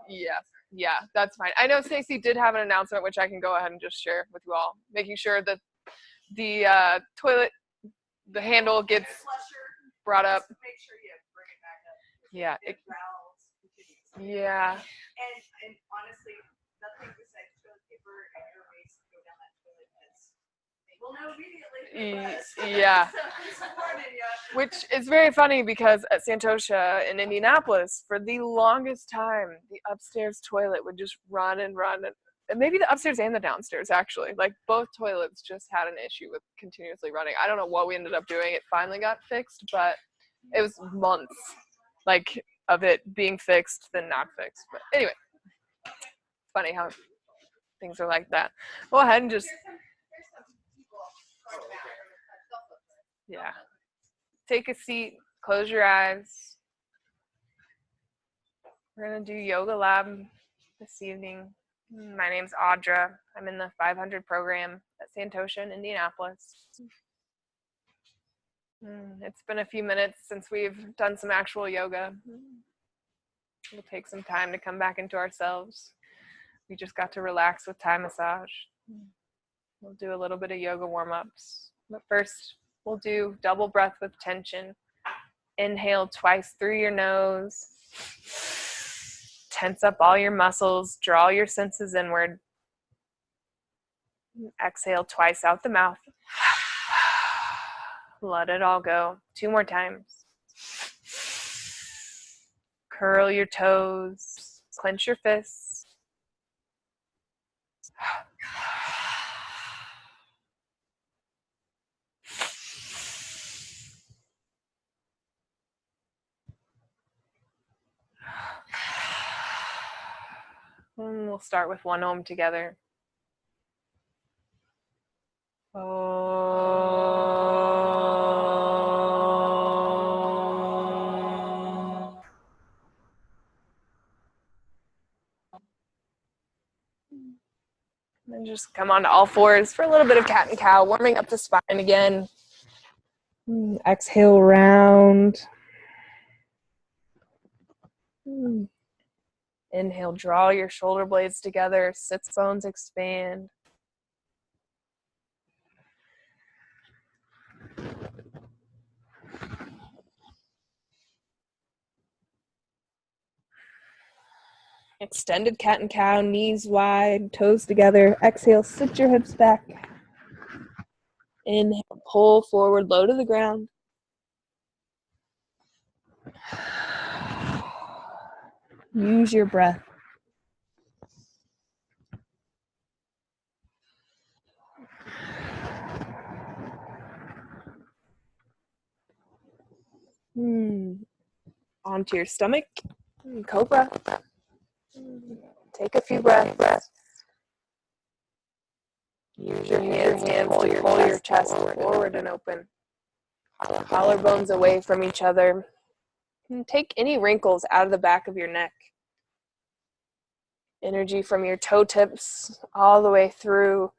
Yeah, yeah, that's fine. I know Stacy did have an announcement, which I can go ahead and just share with you all, making sure that the toilet, the handle gets brought up. Make sure you bring it back up. Yeah. Yeah. And honestly, nothing besides toilet paper and your waste go down that toilet because they will know immediately. Yeah. So which is very funny because at Santosha in Indianapolis, for the longest time, the upstairs toilet would just run and run. And maybe the upstairs and the downstairs, actually. Like, both toilets just had an issue with continuously running. I don't know what we ended up doing. It finally got fixed, but it was months, like, of it being fixed, then not fixed. But anyway, funny how things are like that. Go ahead and just... Yeah. Take a seat, close your eyes. We're going to do yoga lab this evening. My name's Audra. I'm in the 500 program at Santosha in Indianapolis. It's been a few minutes since we've done some actual yoga. It'll take some time to come back into ourselves. We just got to relax with Thai massage. We'll do a little bit of yoga warm-ups. But first, we'll do double breath with tension. Inhale twice through your nose. Tense up all your muscles. Draw your senses inward. Exhale twice out the mouth. Let it all go. 2 more times. Curl your toes. Clench your fists. And we'll start with one Om together. And just come on to all fours for a little bit of cat and cow, warming up the spine again. Exhale, round. Inhale, draw your shoulder blades together, sits bones expand. Extended cat and cow, knees wide, toes together. Exhale, sit your hips back. Inhale, pull forward, low to the ground. Use your breath. Onto your stomach. Cobra. Take a few breaths. Use your hands to pull your chest forward and open. Collarbones away from each other. And take any wrinkles out of the back of your neck. Energy from your toe tips all the way through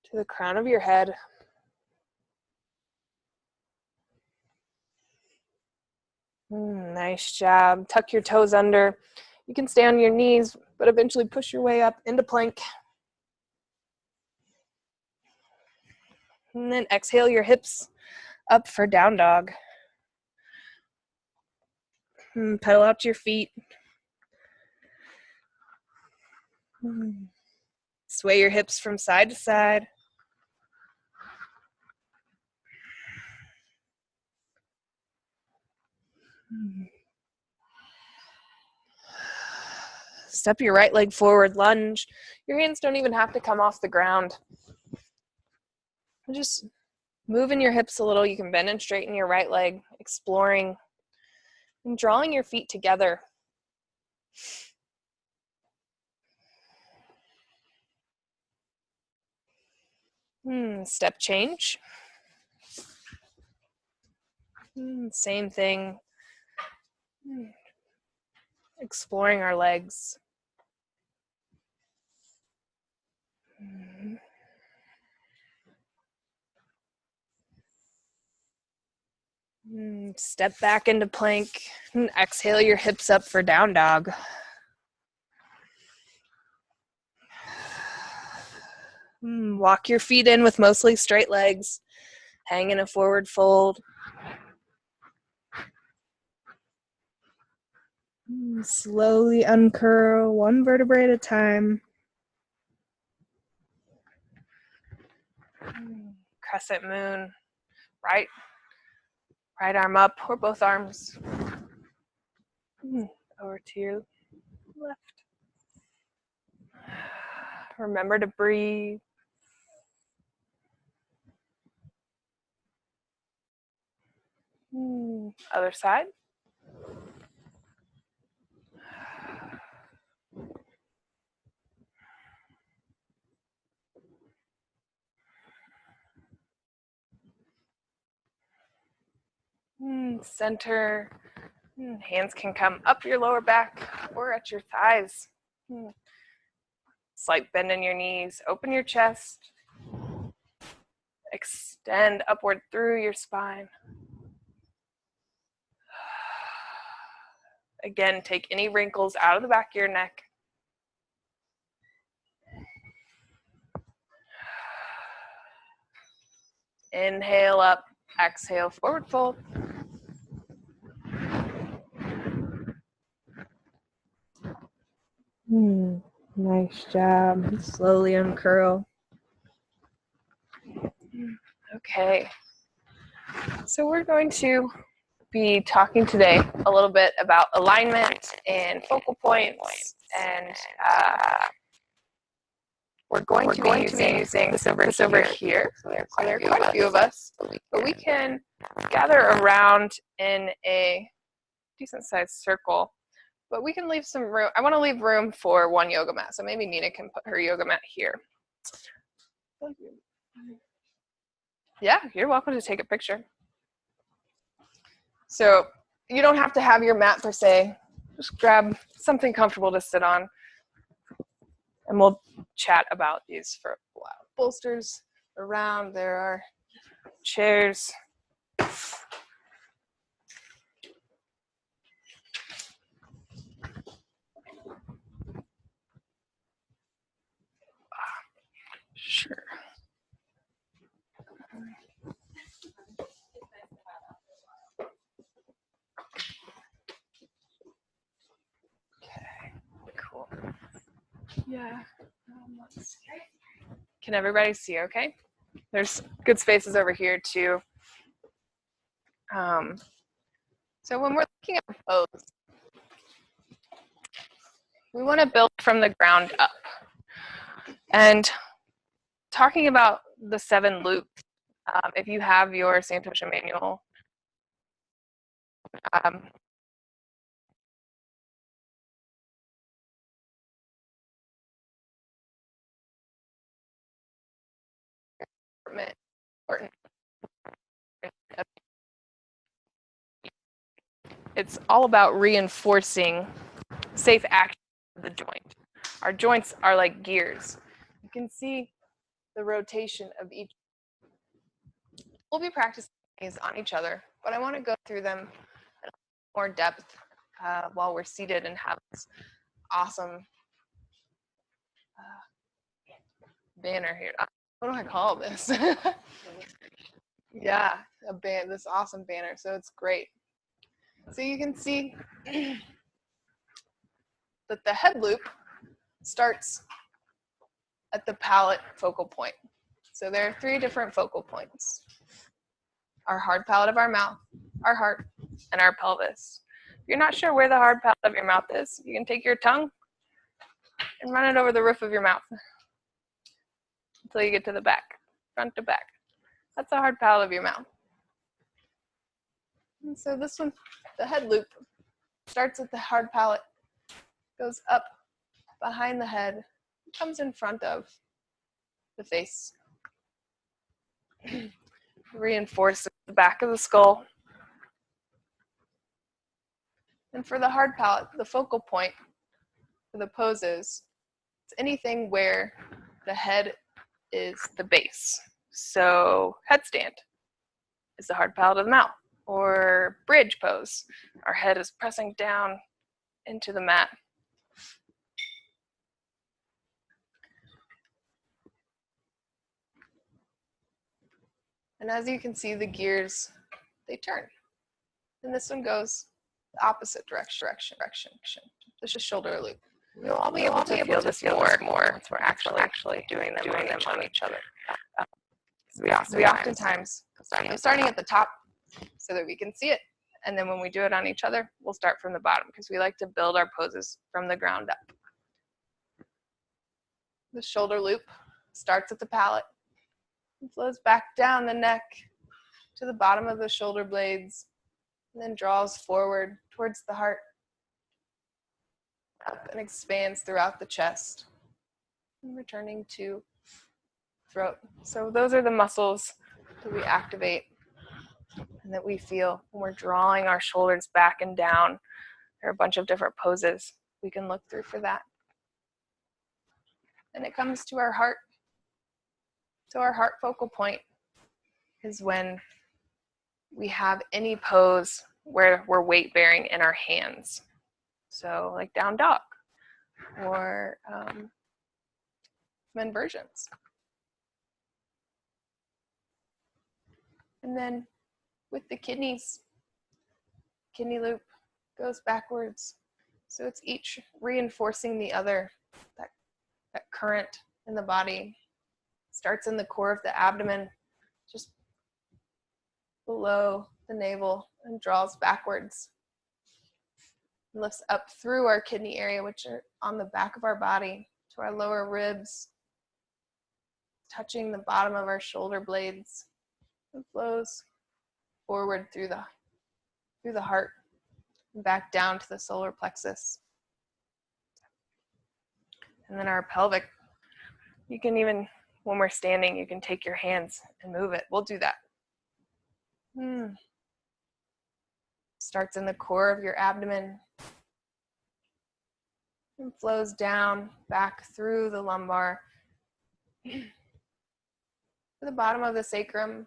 to the crown of your head. Nice job. Tuck your toes under. You can stay on your knees, but eventually push your way up into plank. And then exhale your hips up for down dog. Pedal out to your feet. Sway your hips from side to side. Step your right leg forward, lunge. Your hands don't even have to come off the ground. Just moving your hips a little. You can bend and straighten your right leg, exploring and drawing your feet together. Step change. Same thing. Exploring our legs. Step back into plank. Exhale your hips up for down dog. Walk your feet in with mostly straight legs. Hang in a forward fold. Slowly uncurl, one vertebrae at a time. Crescent moon. Right arm up, or both arms. Over to your left. Remember to breathe. Other side. Center. Hands can come up your lower back or at your thighs. Slight bend in your knees. Open your chest. Extend upward through your spine. Again, take any wrinkles out of the back of your neck. Inhale up, exhale, forward fold. Nice job. Slowly uncurl. Okay. So we're going to be talking today a little bit about alignment and focal points, and we're going to be using this over here. So there are quite a few of us, but we can gather around in a decent sized circle, but we can leave some room. I want to leave room for one yoga mat, so maybe Nina can put her yoga mat here. Yeah, you're welcome to take a picture. So you don't have to have your mat per se. Just grab something comfortable to sit on, and we'll chat about these for a while. Bolsters around, there are chairs. Sure. Okay, cool. Yeah. Let's see. Can everybody see okay? There's good spaces over here too. So when we're looking at pose, we want to build from the ground up. And talking about the 7 loops, if you have your Santosha manual, it's all about reinforcing safe action of the joint. Our joints are like gears. You can see the rotation of each. We'll be practicing these on each other, but I want to go through them in more depth while we're seated and have this awesome banner here. What do I call this? Yeah, this awesome banner. So it's great. So you can see that the head loop starts at the palate focal point. So there are 3 different focal points: our hard palate of our mouth, our heart, and our pelvis. If you're not sure where the hard palate of your mouth is, you can take your tongue and run it over the roof of your mouth until you get to the back, front to back. That's the hard palate of your mouth. And so this one, the head loop, starts at the hard palate, goes up behind the head, comes in front of the face. Reinforces the back of the skull. And for the hard palate, the focal point for the poses, it's anything where the head is the base. So headstand is the hard palate of the mouth, or bridge pose. Our head is pressing down into the mat. And as you can see, the gears, they turn. And this one goes the opposite direction. This is shoulder loop. We'll all be able to feel this more once we're actually doing them on each other. We oftentimes, starting at the top so that we can see it, and then when we do it on each other, we'll start from the bottom because we like to build our poses from the ground up. The shoulder loop starts at the palate and flows back down the neck to the bottom of the shoulder blades, and then draws forward towards the heart, up and expands throughout the chest, and returning to throat. So those are the muscles that we activate and that we feel when we're drawing our shoulders back and down. There are a bunch of different poses we can look through for that. And it comes to our heart. So our heart focal point is when we have any pose where we're weight bearing in our hands. So like down dog or inversions. And then with the kidneys, kidney loop goes backwards. So it's each reinforcing the other. That current in the body starts in the core of the abdomen, just below the navel, and draws backwards. Lifts up through our kidney area, which are on the back of our body, to our lower ribs, touching the bottom of our shoulder blades, and flows forward through the heart, and back down to the solar plexus. And then our pelvic, you can even, when we're standing, you can take your hands and move it. We'll do that. Starts in the core of your abdomen and flows down, back through the lumbar, to the bottom of the sacrum,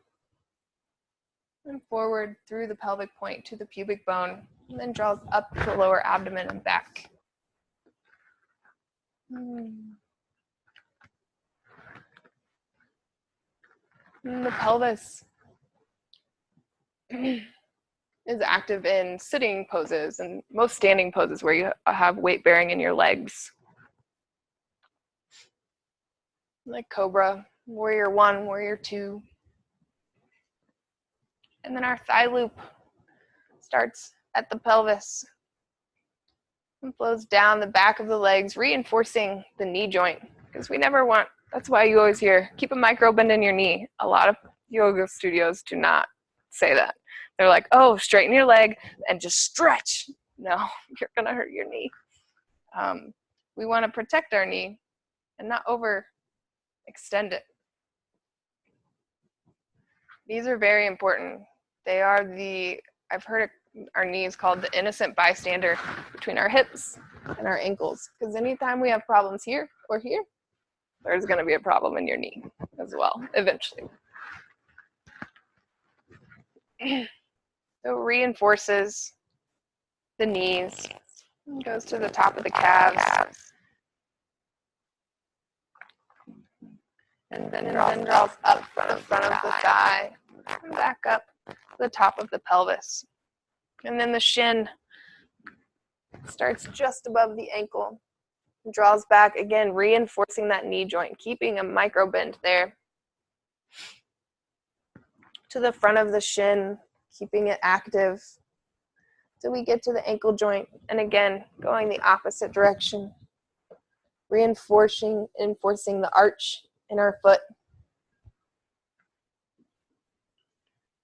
and forward through the pelvic point to the pubic bone, and then draws up the lower abdomen and back. And the pelvis is active in sitting poses and most standing poses where you have weight bearing in your legs. Like Cobra, Warrior 1, Warrior 2. And then our thigh loop starts at the pelvis and flows down the back of the legs, reinforcing the knee joint, because we never want, that's why you always hear, keep a micro bend in your knee. A lot of yoga studios do not say that. They're like, oh, straighten your leg and just stretch. No, you're gonna hurt your knee. We want to protect our knee and not overextend it. These are very important. They are I've heard our knees called the innocent bystander between our hips and our ankles, because anytime we have problems here or here, there's going to be a problem in your knee as well, eventually. So it reinforces the knees, and goes to the top of the calves, and then draws up from the front of the thigh, and back up to the top of the pelvis. And then the shin starts just above the ankle, draws back, again, reinforcing that knee joint, keeping a micro bend there. To the front of the shin, keeping it active. So we get to the ankle joint, and again, going the opposite direction, reinforcing the arch in our foot.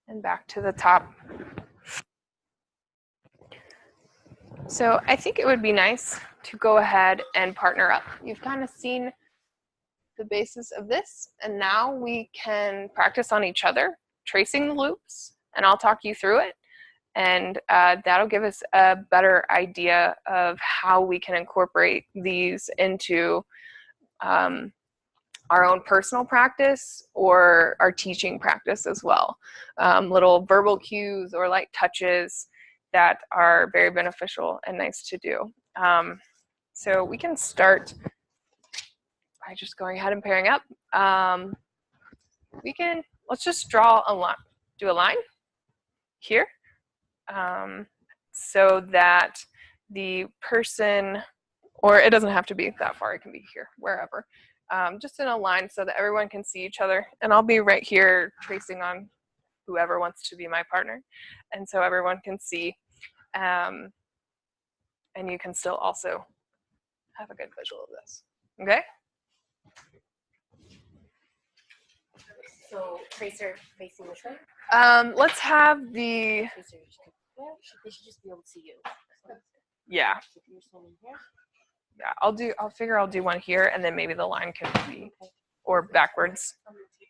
And back to the top. So I think it would be nice to go ahead and partner up. You've kind of seen the basis of this, and now we can practice on each other, tracing the loops, and I'll talk you through it. And that'll give us a better idea of how we can incorporate these into our own personal practice or our teaching practice as well. Little verbal cues or light touches that are very beneficial and nice to do. So we can start by just going ahead and pairing up. We can let's just draw a line, do a line here, so that the person, or it doesn't have to be that far, it can be here, wherever, just in a line so that everyone can see each other. And I'll be right here tracing on whoever wants to be my partner, and so everyone can see, and you can still also have a good visual of this. Okay? So tracer facing this way. Let's have the, They should just be able to see you. yeah. If you're standing here. Yeah, I'll figure I'll do one here, and then maybe the line can be, or backwards.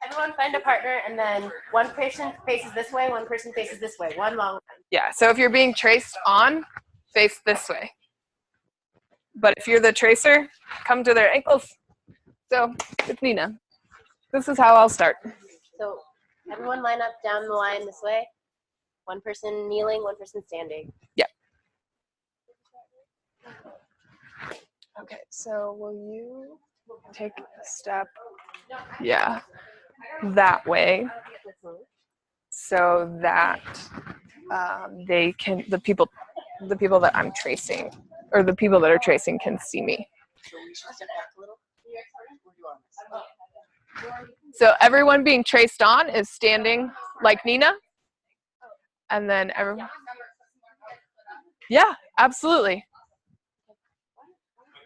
Everyone find a partner, and then one person faces this way, one person faces this way. One long line. Yeah, so if you're being traced on, face this way. But if you're the tracer, come to their ankles. So it's Nina. This is how I'll start. So everyone line up down the line this way. One person kneeling, one person standing. Yeah. Okay, so will you take a step, yeah, that way, so that they can, the people that I'm tracing, or the people that are tracing, can see me. So we should step back a little. So everyone being traced on is standing like Nina, and then everyone. Yeah, absolutely.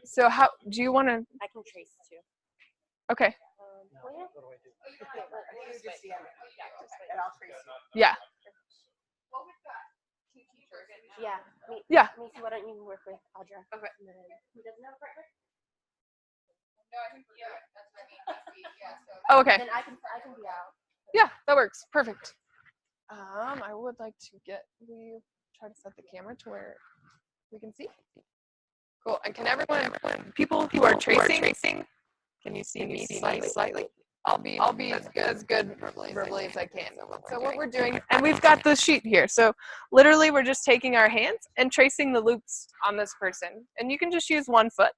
So how do you want to? I can trace too. Okay. Yeah. Yeah. Yeah. Macy, why don't you work with Audra? Okay. Who doesn't have a partner? Oh, okay. Then I can be out. Yeah, that works. Perfect. I would like to we try to set the camera to where we can see. Cool. And can everyone, people who are tracing, can you see me slightly? I'll be as good verbally as I can. So what we're doing, and we've got the sheet here. So literally we're just taking our hands and tracing the loops on this person. And you can just use one foot.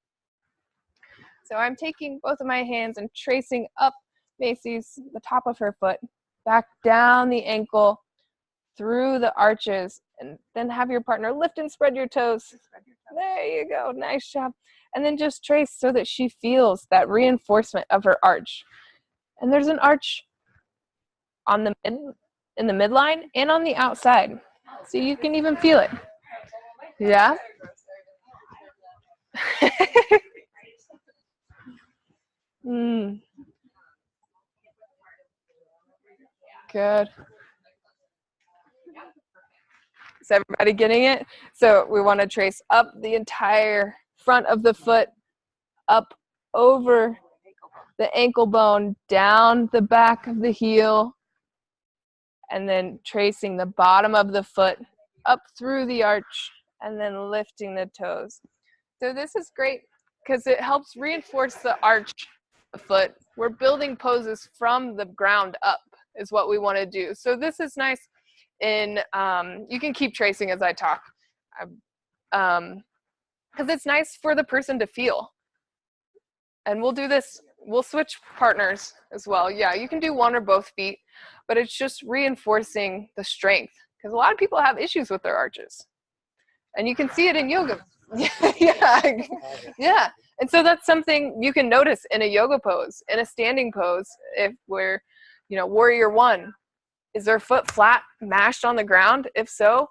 So I'm taking both of my hands and tracing up Macy's, the top of her foot, back down the ankle, through the arches, and then have your partner lift and spread your toes. There you go, nice job. And then just trace so that she feels that reinforcement of her arch. And there's an arch on the in the midline and on the outside, so you can even feel it. Yeah. Good. Is everybody getting it? So we want to trace up the entire front of the foot, up over the ankle bone, down the back of the heel, and then tracing the bottom of the foot up through the arch, and then lifting the toes. So this is great because it helps reinforce the arch of the foot. We're building poses from the ground up is what we want to do. So this is nice in, you can keep tracing as I talk, because it's nice for the person to feel. And we'll do this, we'll switch partners as well. Yeah, you can do one or both feet, but it's just reinforcing the strength, because a lot of people have issues with their arches. And you can see it in yoga. Yeah. And so that's something you can notice in a yoga pose, in a standing pose. If we're, warrior one, is their foot flat, mashed on the ground? If so,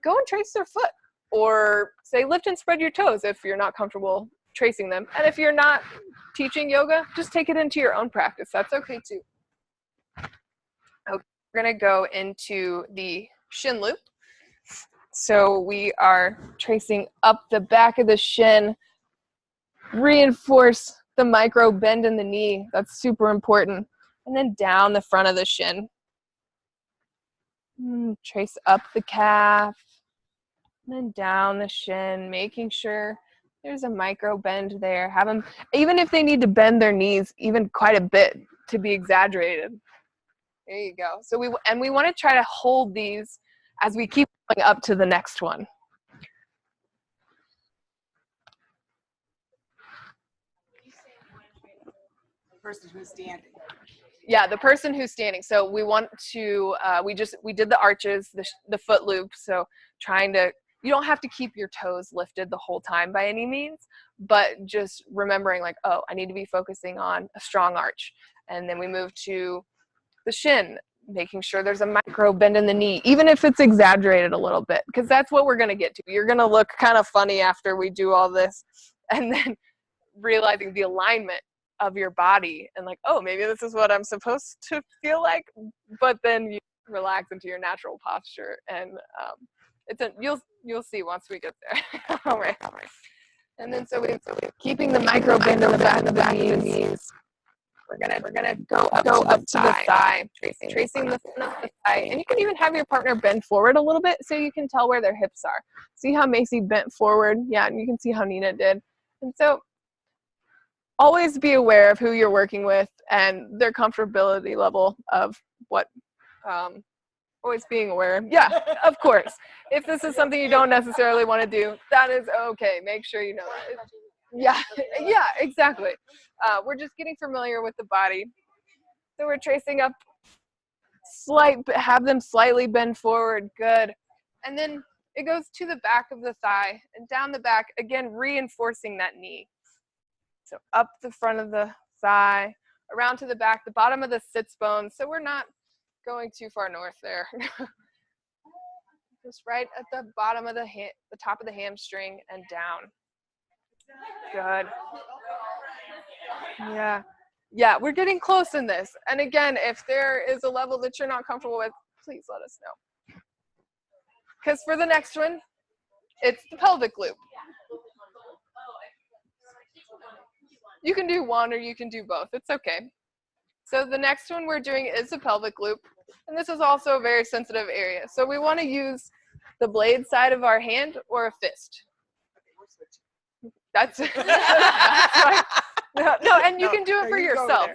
go and trace their foot. Or say lift and spread your toes if you're not comfortable tracing them. And if you're not teaching yoga, just take it into your own practice. That's okay too. Okay, we're gonna go into the shin loop. So we are tracing up the back of the shin, reinforce the micro bend in the knee. That's super important. And then down the front of the shin. Trace up the calf, and then down the shin, making sure there's a micro bend there. Have them, even if they need to bend their knees even quite a bit to be exaggerated. There you go. So we want to try to hold these as we keep going up to the next one. The person who's standing. Yeah, the person who's standing. So we want to, we did the arches, the foot loop. So you don't have to keep your toes lifted the whole time by any means, but just remembering like, oh, I need to be focusing on a strong arch. And then we move to the shin, making sure there's a micro bend in the knee, even if it's exaggerated a little bit, because that's what we're going to get to. You're going to look kind of funny after we do all this, and then realizing the alignment of your body and like, oh, maybe this is what I'm supposed to feel like, but then you relax into your natural posture, and you'll see once we get there. All right. And then so we keeping the micro bend in the back of the knees. We're gonna go up to the thigh, tracing the front of the thigh, and you can even have your partner bend forward a little bit so you can tell where their hips are. See how Macy bent forward? Yeah, and you can see how Nina did. And so always be aware of who you're working with and their comfortability level of what. Always being aware. Yeah, of course. If this is something you don't necessarily want to do, that is okay. Make sure you know that. Yeah, yeah, exactly. We're just getting familiar with the body. So we're tracing up, have them slightly bend forward. Good. And then it goes to the back of the thigh and down the back, again, reinforcing that knee. So up the front of the thigh, around to the back, the bottom of the sits bone. So we're not going too far north there. Just right at the bottom of the top of the hamstring and down. Good. Yeah. Yeah, we're getting close in this. And again, if there is a level that you're not comfortable with, please let us know. Because for the next one, it's the pelvic loop. You can do one or you can do both. It's okay. So the next one we're doing is a pelvic loop. And this is also a very sensitive area. So we want to use the blade side of our hand or a fist. That's fine. No, and you can do it for yourself.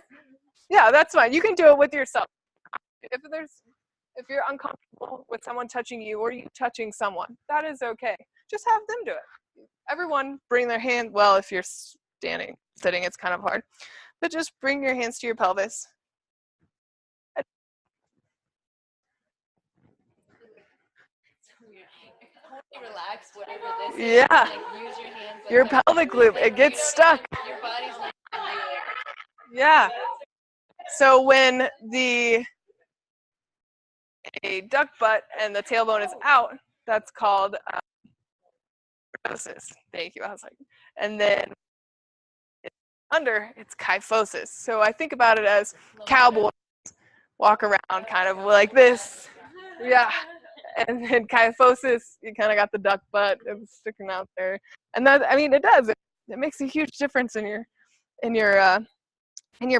Yeah, that's fine. You can do it with yourself. If you're uncomfortable with someone touching you or you touching someone, that is okay. Just have them do it. Everyone bring their hand, well, if you're sitting, it's kind of hard. But just bring your hands to your pelvis. Relax, whatever this is. Yeah. Like, use your hands. Like your pelvic loop, it gets stuck. Your body's not gonna do it. Yeah. So when a duck butt and the tailbone is out, that's called lordosis. Thank you. I was like, and then under, it's kyphosis. So I think about it as cowboys walk around kind of like this. Yeah. And then kyphosis, you kind of got the duck butt sticking out there. And that, I mean, it does. It makes a huge difference in your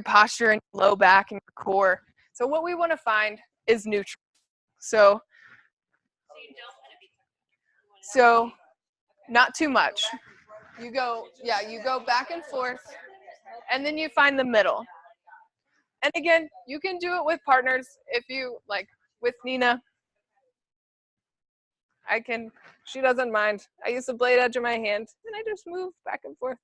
posture and low back and your core. So what we want to find is neutral. So not too much. You go back and forth, and then you find the middle. And again, you can do it with partners if you like. With Nina, she doesn't mind. I use the blade edge of my hand, and I just move back and forth.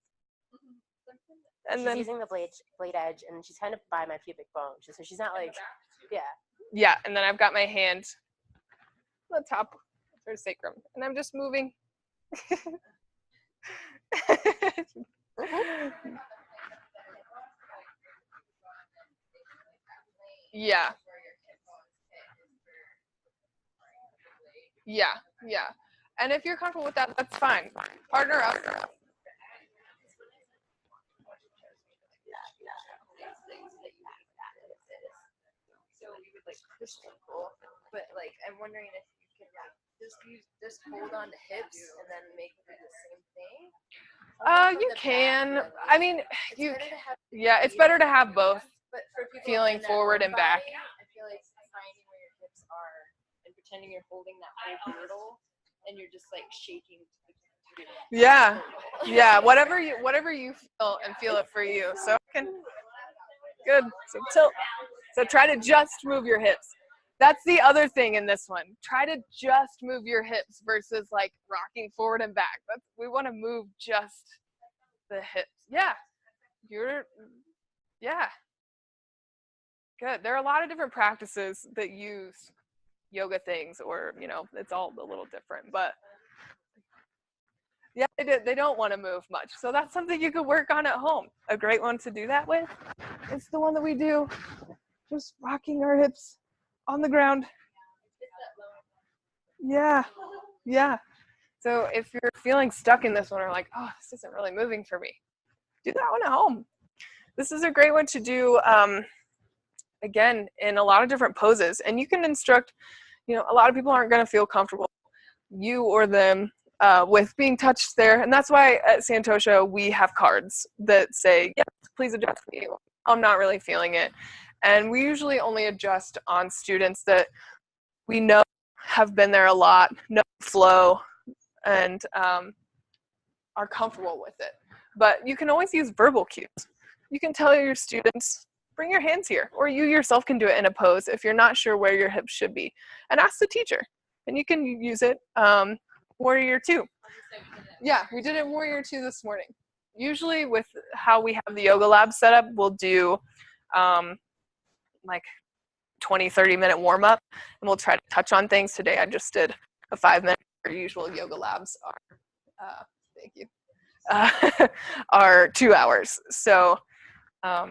And she's using the blade edge, and she's kind of by my pubic bone, so she's not like, yeah. Yeah, and then I've got my hand on the top of her sacrum, and I'm just moving. Yeah. Yeah. And if you're comfortable with that, that's fine. Partner up. So we would like push people, but like I'm wondering if you could just hold on to hips and then make it do the same thing. You can. I mean, it's better to have both. But for people feeling forward and back. I feel like finding where your hips are and pretending you're holding that whole girdle and you're just like shaking. Yeah. Whatever you feel and feel it for you. So good. So tilt. So try to just move your hips. That's the other thing in this one. Try to just move your hips versus like rocking forward and back. We want to move just the hips. Yeah. Good. There are a lot of different practices that use yoga things, or, you know, it's all a little different, but yeah, they don't want to move much. So that's something you could work on at home. A great one to do that with is the one that we do, just rocking our hips on the ground. Yeah, yeah. So if you're feeling stuck in this one, or like, oh, this isn't really moving for me, do that one at home. This is a great one to do, again, in a lot of different poses. And you can instruct, you know, a lot of people aren't going to feel comfortable, you or them, with being touched there. And that's why at Santosha, we have cards that say, yes, please adjust me. I'm not really feeling it. And we usually only adjust on students that we know have been there a lot, know flow, and are comfortable with it. But you can always use verbal cues. You can tell your students, bring your hands here, or you yourself can do it in a pose if you're not sure where your hips should be, and ask the teacher. And you can use it, Warrior 2. Yeah, we did it Warrior 2 this morning. Usually with how we have the yoga lab set up, we'll do like 20-30 minute warm up, and we'll try to touch on things. Today I just did a 5-minute. Our usual yoga labs are thank you are 2 hours, so I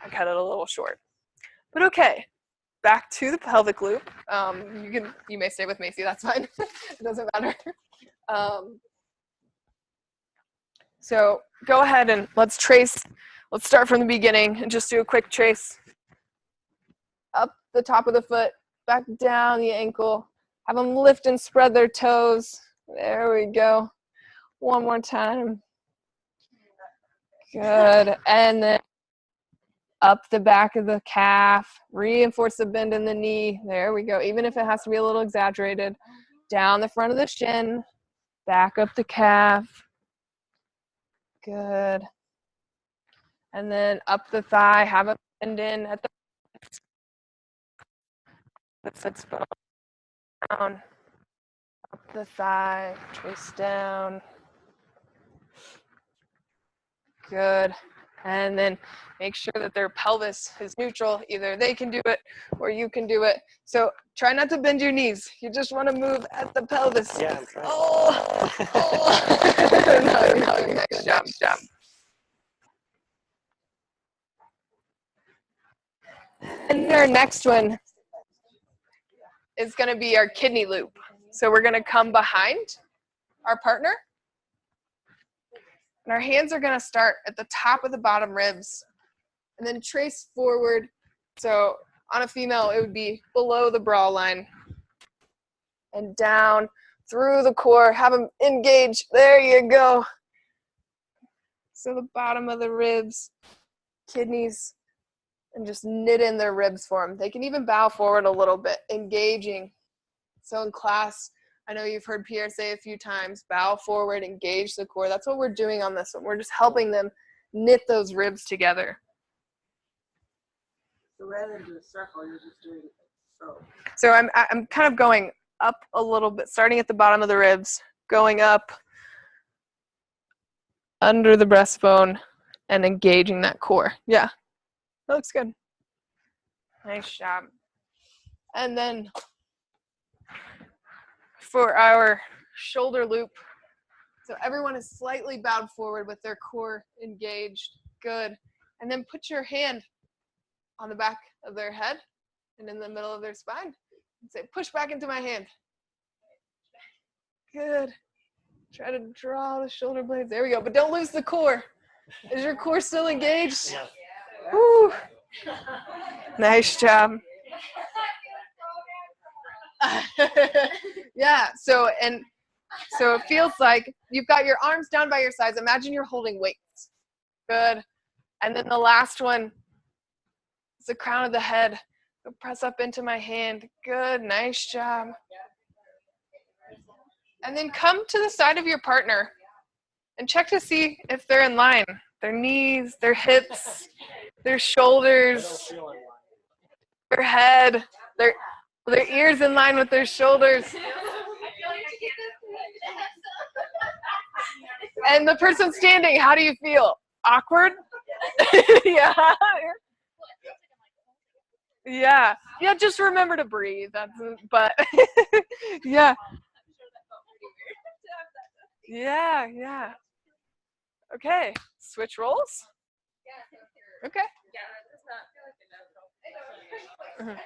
cut it a little short, but okay, back to the pelvic loop. You may stay with Macy, that's fine. It doesn't matter. So go ahead and let's start from the beginning and just do a quick trace up the top of the foot, back down the ankle. Have them lift and spread their toes. There we go. One more time. Good. And then up the back of the calf. Reinforce the bend in the knee. There we go. Even if it has to be a little exaggerated. Down the front of the shin. Back up the calf. Good. And then up the thigh. Have it bend in at the sits bone down. Up the thigh. Trace down. Good. And then make sure that their pelvis is neutral. Either they can do it or you can do it. So try not to bend your knees. You just want to move at the pelvis. Yeah, I'm trying. Oh. No, nice job. And our next one is going to be our kidney loop. So we're going to come behind our partner. And our hands are going to start at the top of the bottom ribs and then trace forward. So on a female, it would be below the bra line and down through the core. Have them engage. There you go. So the bottom of the ribs, kidneys, and just knit in their ribs for them. They can even bow forward a little bit, engaging. So in class, I know you've heard Pierre say a few times, bow forward, engage the core. That's what we're doing on this one. We're just helping them knit those ribs together. So rather than do a circle, you're just doing it so. So I'm kind of going up a little bit, starting at the bottom of the ribs, going up under the breastbone and engaging that core. Yeah, that looks good. Nice job. And then for our shoulder loop, so everyone is slightly bowed forward with their core engaged. Good. And then put your hand on the back of their head and in the middle of their spine. And say, push back into my hand. Good. Try to draw the shoulder blades. There we go. But don't lose the core. Is your core still engaged? Yeah. Woo. Nice job. Yeah, so it feels like you've got your arms down by your sides. Imagine you're holding weights. Good. And then the last one is the crown of the head. So press up into my hand. Good. Nice job. And then come to the side of your partner and check to see if they're in line. Their knees, their hips, their shoulders, their head, their ears in line with their shoulders. And the person standing, how do you feel? Awkward? Yeah. Yeah. Yeah, just remember to breathe. That's but yeah. Yeah, yeah. Okay. Switch roles? Okay. Mhm.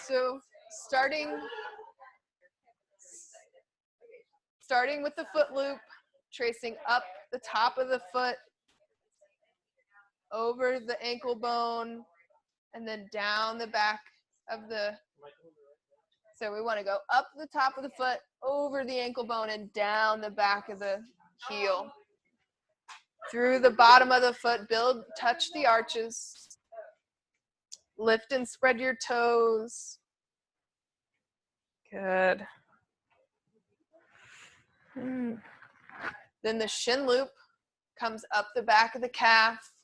So starting with the foot loop, tracing up the top of the foot, over the ankle bone, and then down the back of the, so we want to go up the top of the foot, over the ankle bone, and down the back of the heel. Through the bottom of the foot, touch the arches. Lift and spread your toes. Good. Then the shin loop comes up the back of the calf.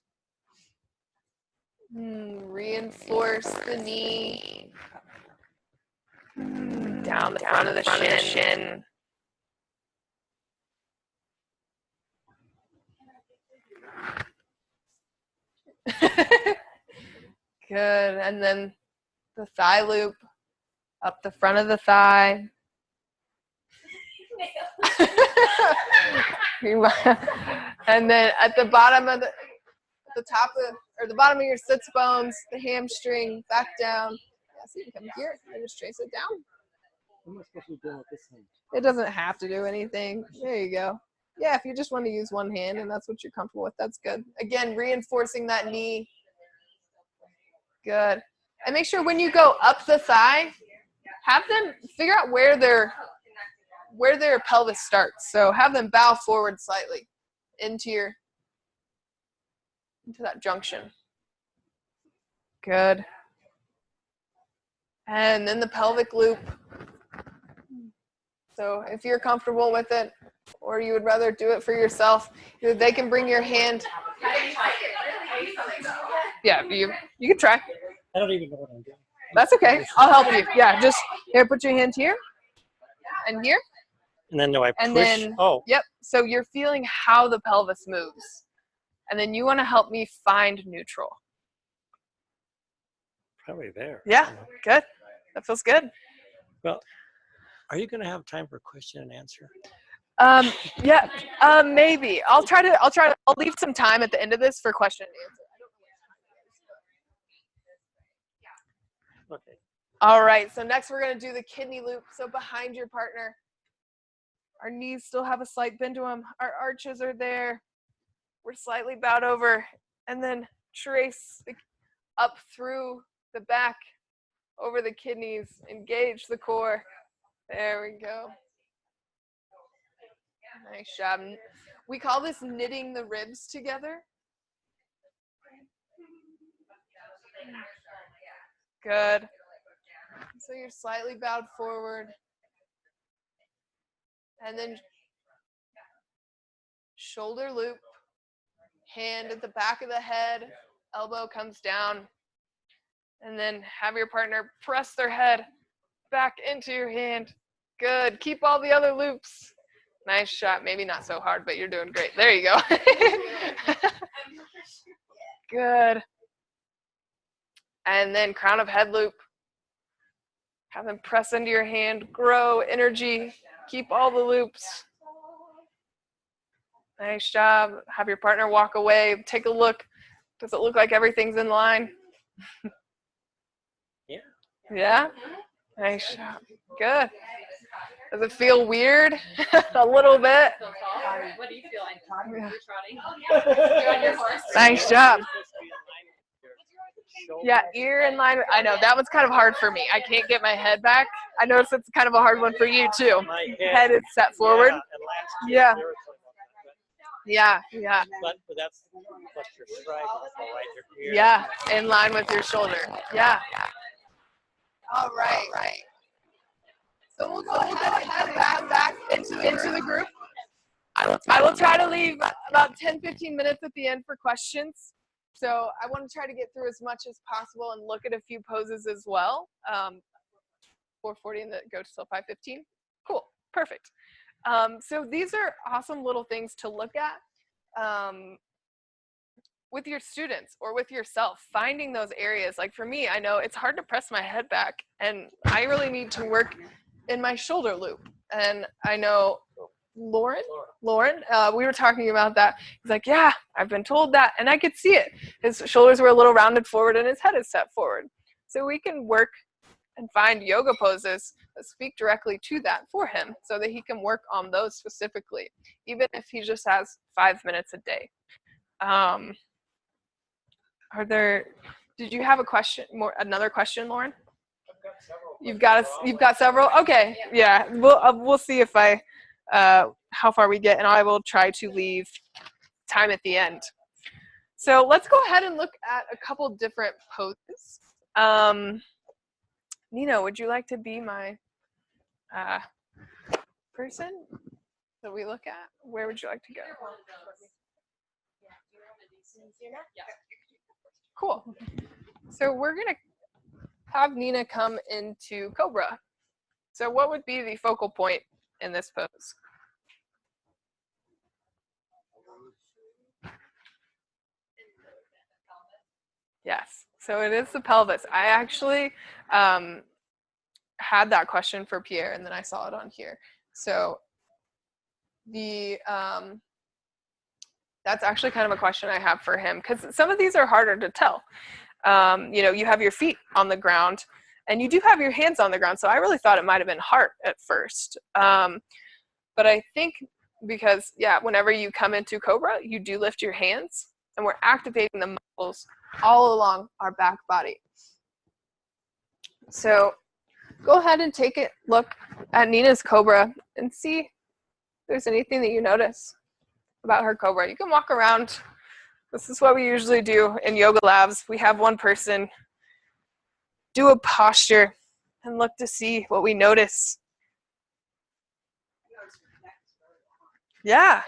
Reinforce the knee. Down the front of the shin. Good. And then the thigh loop up the front of the thigh. And then at the bottom of the top of, or the bottom of your sits bones, the hamstring, back down. Yeah, so you can come here and just trace it down. What am I supposed to be doing with this hand? It doesn't have to do anything. There you go. Yeah, if you just want to use one hand and that's what you're comfortable with, that's good. Again, reinforcing that knee. Good. And make sure when you go up the thigh, have them figure out where their pelvis starts. So have them bow forward slightly into that junction. Good. And then the pelvic loop. So if you're comfortable with it, or you would rather do it for yourself, they can bring your hand. Yeah, you can try. I don't even know what I'm doing. That's okay. I'll help you. Yeah, just here, put your hand here and here. And then do I push? And then, yep. So you're feeling how the pelvis moves. And then you want to help me find neutral. Probably there. Yeah, good. That feels good. Well, are you going to have time for question and answer? Yeah, maybe. I'll leave some time at the end of this for question and answer. Okay. All right, so next we're going to do the kidney loop. So behind your partner. Our knees still have a slight bend to them. Our arches are there. We're slightly bowed over. And then trace up through the back, over the kidneys. Engage the core. There we go. Nice job. We call this knitting the ribs together. Good. So you're slightly bowed forward. And then shoulder loop. Hand at the back of the head. Elbow comes down. And then have your partner press their head back into your hand. Good. Keep all the other loops. Nice shot. Maybe not so hard, but you're doing great. There you go. Good. And then crown of head loop. Have them press into your hand. Grow energy. Keep all the loops. Nice job. Have your partner walk away. Take a look. Does it look like everything's in line? Yeah. Yeah? Nice job. Good. Does it feel weird? A little bit? What do you feel like? Yeah. You're trotting? You're on your horse? Nice job. Yeah, ear in line. I know, that one's kind of hard for me. I can't get my head back. I notice it's kind of a hard one for you, too. My Head is set forward. Yeah. Yeah, yeah. But that's what you're striving for, right? Your ear. Yeah, in line with your shoulder. Yeah. All right. So we'll go ahead and head back into the group. I will try to leave about 10-15 minutes at the end for questions. So I want to try to get through as much as possible and look at a few poses as well. 4:40 and go till 5:15. Cool. Perfect. So these are awesome little things to look at with your students or with yourself, finding those areas. Like for me, I know it's hard to press my head back, and I really need to work in my shoulder loop. And I know Lauren, we were talking about that. He's like, yeah, I've been told that, and I could see it. His shoulders were a little rounded forward and his head is set forward. So we can work and find yoga poses that speak directly to that for him so that he can work on those specifically, even if he just has 5 minutes a day. Did you have a question, another question, Lauren? You've got several? Okay, yeah, we'll see if how far we get, and I will try to leave time at the end. So let's go ahead and look at a couple different poses. Nina, would you like to be my person that we look at? Where would you like to go? Cool. So we're going to have Nina come into Cobra. So what would be the focal point in this pose? Yes, so it is the pelvis. I actually had that question for Pierre, and then I saw it on here. So that's actually kind of a question I have for him, because some of these are harder to tell. You have your feet on the ground, and you do have your hands on the ground, so I really thought it might have been heart at first. But I think because, whenever you come into Cobra, you do lift your hands, and we're activating the muscles all along our back body. So go ahead and take a look at Nina's Cobra and see if there's anything that you notice about her Cobra. You can walk around. This is what we usually do in yoga labs. We have one person do a posture and look to see what we notice. Yeah.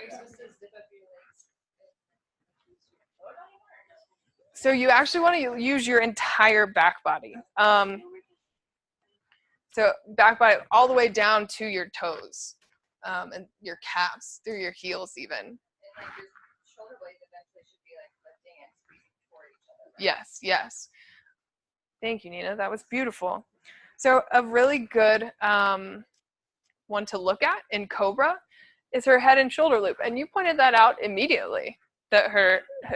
So you actually want to use your entire back body. So back body all the way down to your toes and your calves, through your heels even. And like your shoulder blades eventually should be like lifting and squeezing toward each other. Right? Yes, yes. Thank you, Nina. That was beautiful. So a really good one to look at in Cobra is her head and shoulder loop. And you pointed that out immediately, that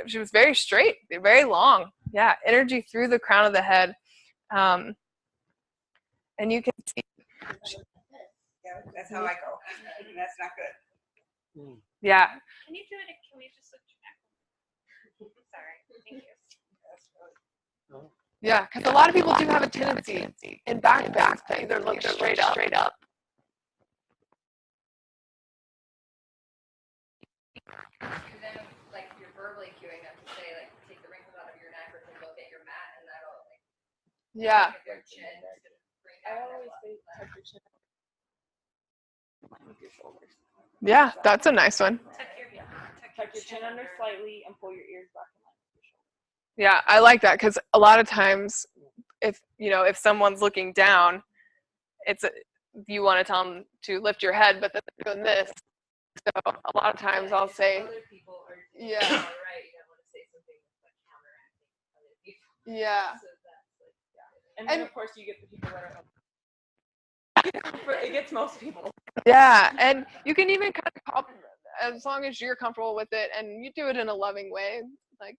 she was very straight, very long. Yeah, energy through the crown of the head. And you can see. Yeah, that's how I go. That's not good. Yeah. Can you do it? Can we just look back? Sorry. Thank you. Yeah, because a lot of people do have a tendency in back to either look straight up. Because then, like, you're verbally cueing them to say, like, take the wrinkles out of your neck or to look at your mat, and that'll, like, yeah. your chin to bring I down always that say left. tuck your chin with your shoulders. Yeah, that's a nice one. Tuck your chin under slightly and pull your ears back in line with your shoulder. Yeah, I like that, because a lot of times, if someone's looking down, you want to tell them to lift your head, but then they're doing this. So a lot of times I'll say, Other people are right. You yeah, don't want to say something that's like counteracting other people. yeah. So that's like, yeah. And then of course you get the people that are it gets most people. Yeah, and you can even kind of pop, as long as you're comfortable with it, and you do it in a loving way, like,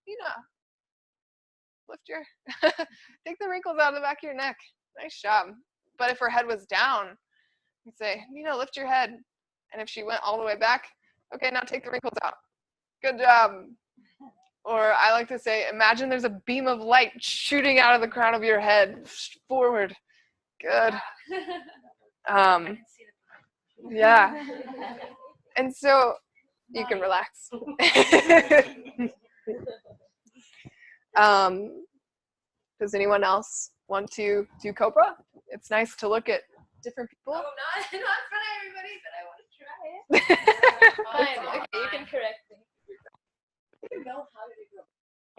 lift your, take the wrinkles out of the back of your neck. Nice job. But if her head was down, you'd say, lift your head. And if she went all the way back, okay, now take the wrinkles out. Good job. Or I like to say, imagine there's a beam of light shooting out of the crown of your head forward. Good. Yeah. And so you can relax. Does anyone else want to do Cobra? It's nice to look at different people. Oh, not for everybody, but I want to try it. Fine. Okay, you can correct me. I don't know how to go.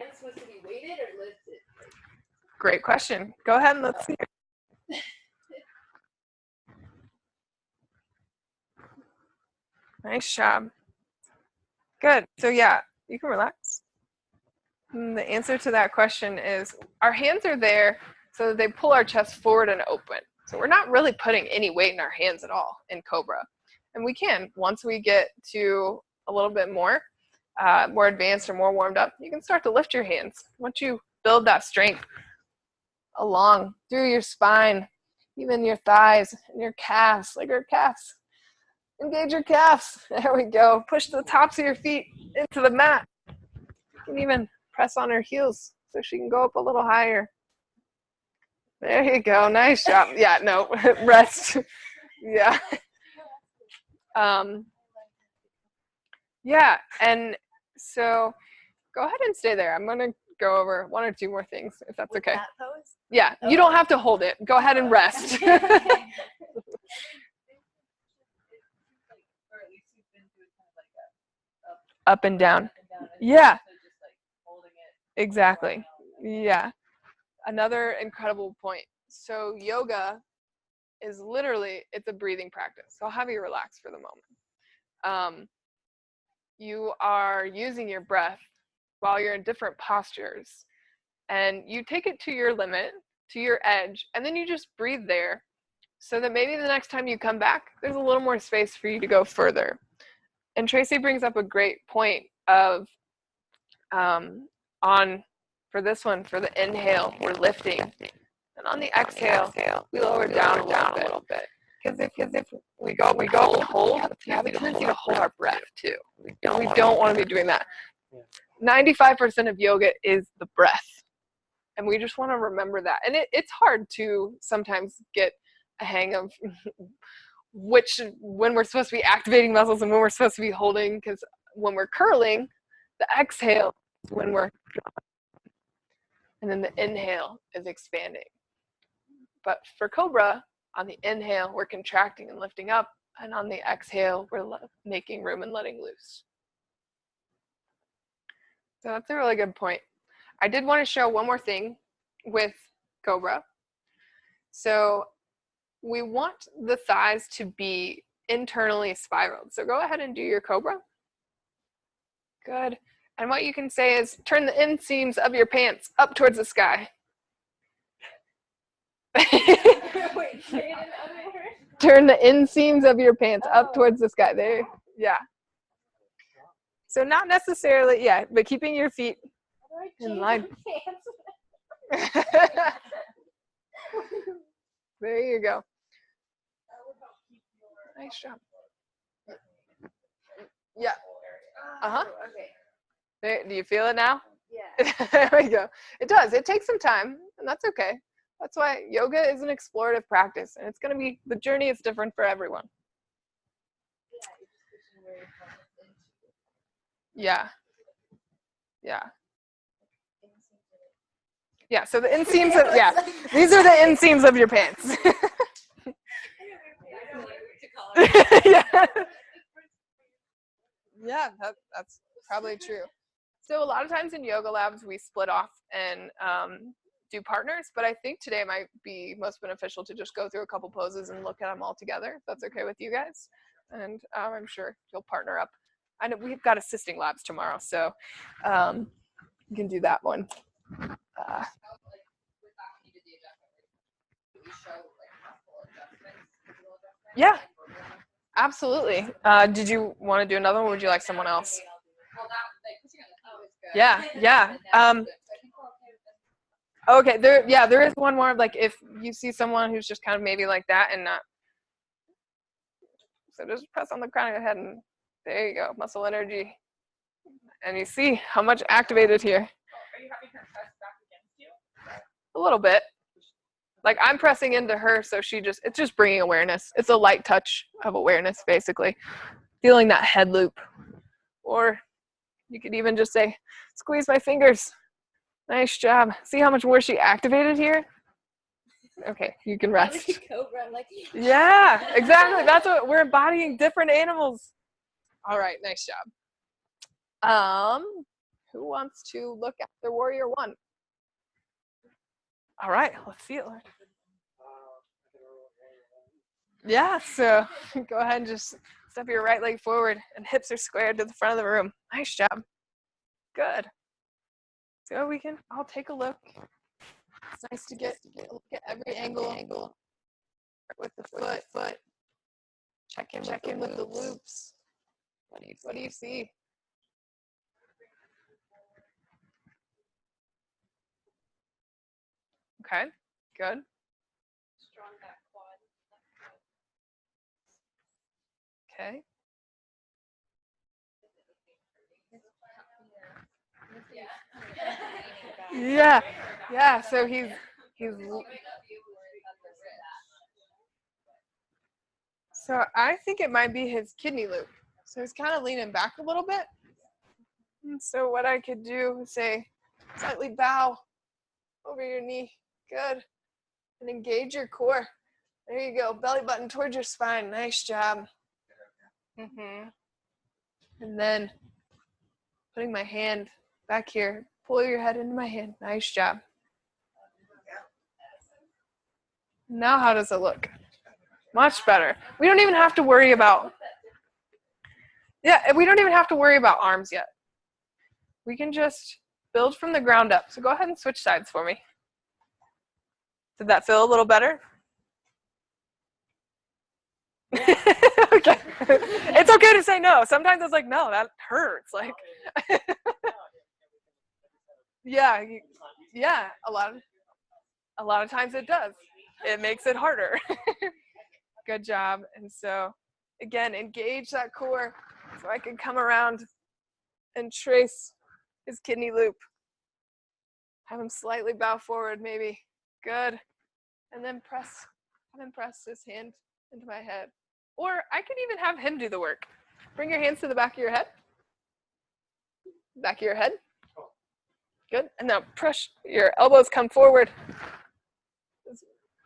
Is it supposed to be weighted or lifted? Great question. Go ahead and let's see. Nice job. Good. So yeah, you can relax. And the answer to that question is our hands are there so that they pull our chest forward and open. So we're not really putting any weight in our hands at all in Cobra. And we can, once we get to a little bit more advanced or more warmed up, you can start to lift your hands. Once you build that strength along through your spine, even your thighs and your calves, like our calves. Engage your calves. There we go. Push the tops of your feet into the mat. You can even press on her heels so she can go up a little higher. There you go. Nice job. Yeah, no, rest. Yeah. Yeah, and so go ahead and stay there. I'm going to go over one or two more things, if that's okay. That pose? Yeah, you don't have to hold it. Go ahead and rest. Up and down. Yeah. Exactly. Yeah. Another incredible point. So yoga is literally, it's a breathing practice. So I'll have you relax for the moment. You are using your breath while you're in different postures, and you take it to your limit, to your edge, and then you just breathe there so that maybe the next time you come back, there's a little more space for you to go further. And Tracy brings up a great point of for this one, for the inhale, we're lifting. And on the exhale, we lower down a little bit. Because if we go and hold, we have a tendency to hold our breath too. We don't want to be doing that. 95% of yoga is the breath. And we just want to remember that. And it's hard to sometimes get a hang of when we're supposed to be activating muscles and when we're supposed to be holding, because when we're curling, the exhale is when we're, and then the inhale is expanding. But for Cobra, on the inhale, we're contracting and lifting up, and on the exhale, we're making room and letting loose. So that's a really good point. I did want to show one more thing with Cobra. So we want the thighs to be internally spiraled. So go ahead and do your Cobra. Good. And what you can say is turn the inseams of your pants up towards the sky. Turn the inseams of your pants up towards the sky. There. Yeah. So not necessarily, yeah, but keeping your feet in line. There you go. Nice job. Yeah. Uh-huh. There, do you feel it now? Yeah. There we go. It does. It takes some time, and that's okay. That's why yoga is an explorative practice, and it's going to be, the journey is different for everyone. Yeah. Yeah. Yeah, so the inseams of, yeah, these are the inseams of your pants. Yeah. Yeah, that's probably true. So a lot of times in yoga labs, we split off and do partners, but I think today might be most beneficial to just go through a couple poses and look at them all together, if that's okay with you guys. And I'm sure you'll partner up. I know we've got assisting labs tomorrow, so you can do that one. Yeah, absolutely. Did you want to do another one, or would you like someone else? Yeah, yeah. Okay, there is one more, like if you see someone who's just kind of maybe like that and not, so just press on the crown of your head and there you go, muscle energy. And you see how much activated here. Are you having her press back against you? A little bit. Like I'm pressing into her, so it's just bringing awareness. It's a light touch of awareness, basically. Feeling that head loop. Or you could even just say, squeeze my fingers. Nice job. See how much more she activated here? Okay, you can rest. Cobra, I'm like, Yeah, exactly. That's what we're embodying, different animals. All right, nice job. Who wants to look at the Warrior One? All right, let's see it, Lauren. Yeah, so go ahead and just Step your right leg forward and hips are squared to the front of the room. Nice job. Good. So I'll take a look. It's nice to get a look at every angle. With the foot. Check in with the loops. What do you see? Okay, good. Strong back quad. Okay. Yeah. So he's. So I think it might be his kidney loop. So he's kind of leaning back a little bit. And so what I could do is say, slightly bow over your knee. Good. And engage your core. There you go. Belly button towards your spine. Nice job. And then putting my hand back here. Pull your head into my hand. Nice job. Now how does it look? Much better. We don't even have to worry about arms yet. We can just build from the ground up. So go ahead and switch sides for me. Did that feel a little better? Okay. It's okay to say no. Sometimes it's like, no, that hurts. Like, yeah, a lot of times it does. It makes it harder. Good job. And so, again, engage that core so I can come around and trace his kidney loop. Have him slightly bow forward, maybe. Good. And then have him press his hand into my head. Or I can even have him do the work. Bring your hands to the back of your head. Back of your head. Good. And now press, your elbows come forward.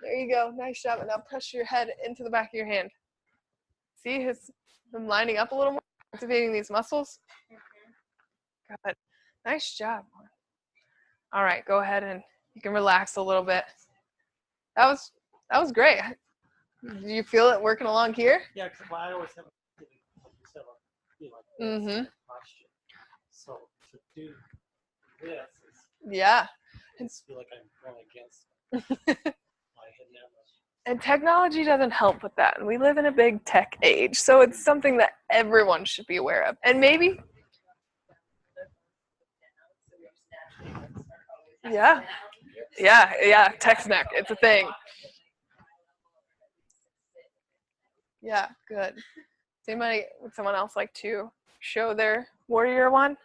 There you go. Nice job. And now press your head into the back of your hand. See him lining up a little more, activating these muscles. Good. Nice job. All right, go ahead and you can relax a little bit. That was great. Do you feel it working along here? Yeah, because I always have posture. So to do this is Yeah. I feel like I'm going against my head now. And technology doesn't help with that. And we live in a big tech age. So it's something that everyone should be aware of. And maybe, yeah, text neck. It's a thing. Yeah, good. Would someone else like to show their warrior one?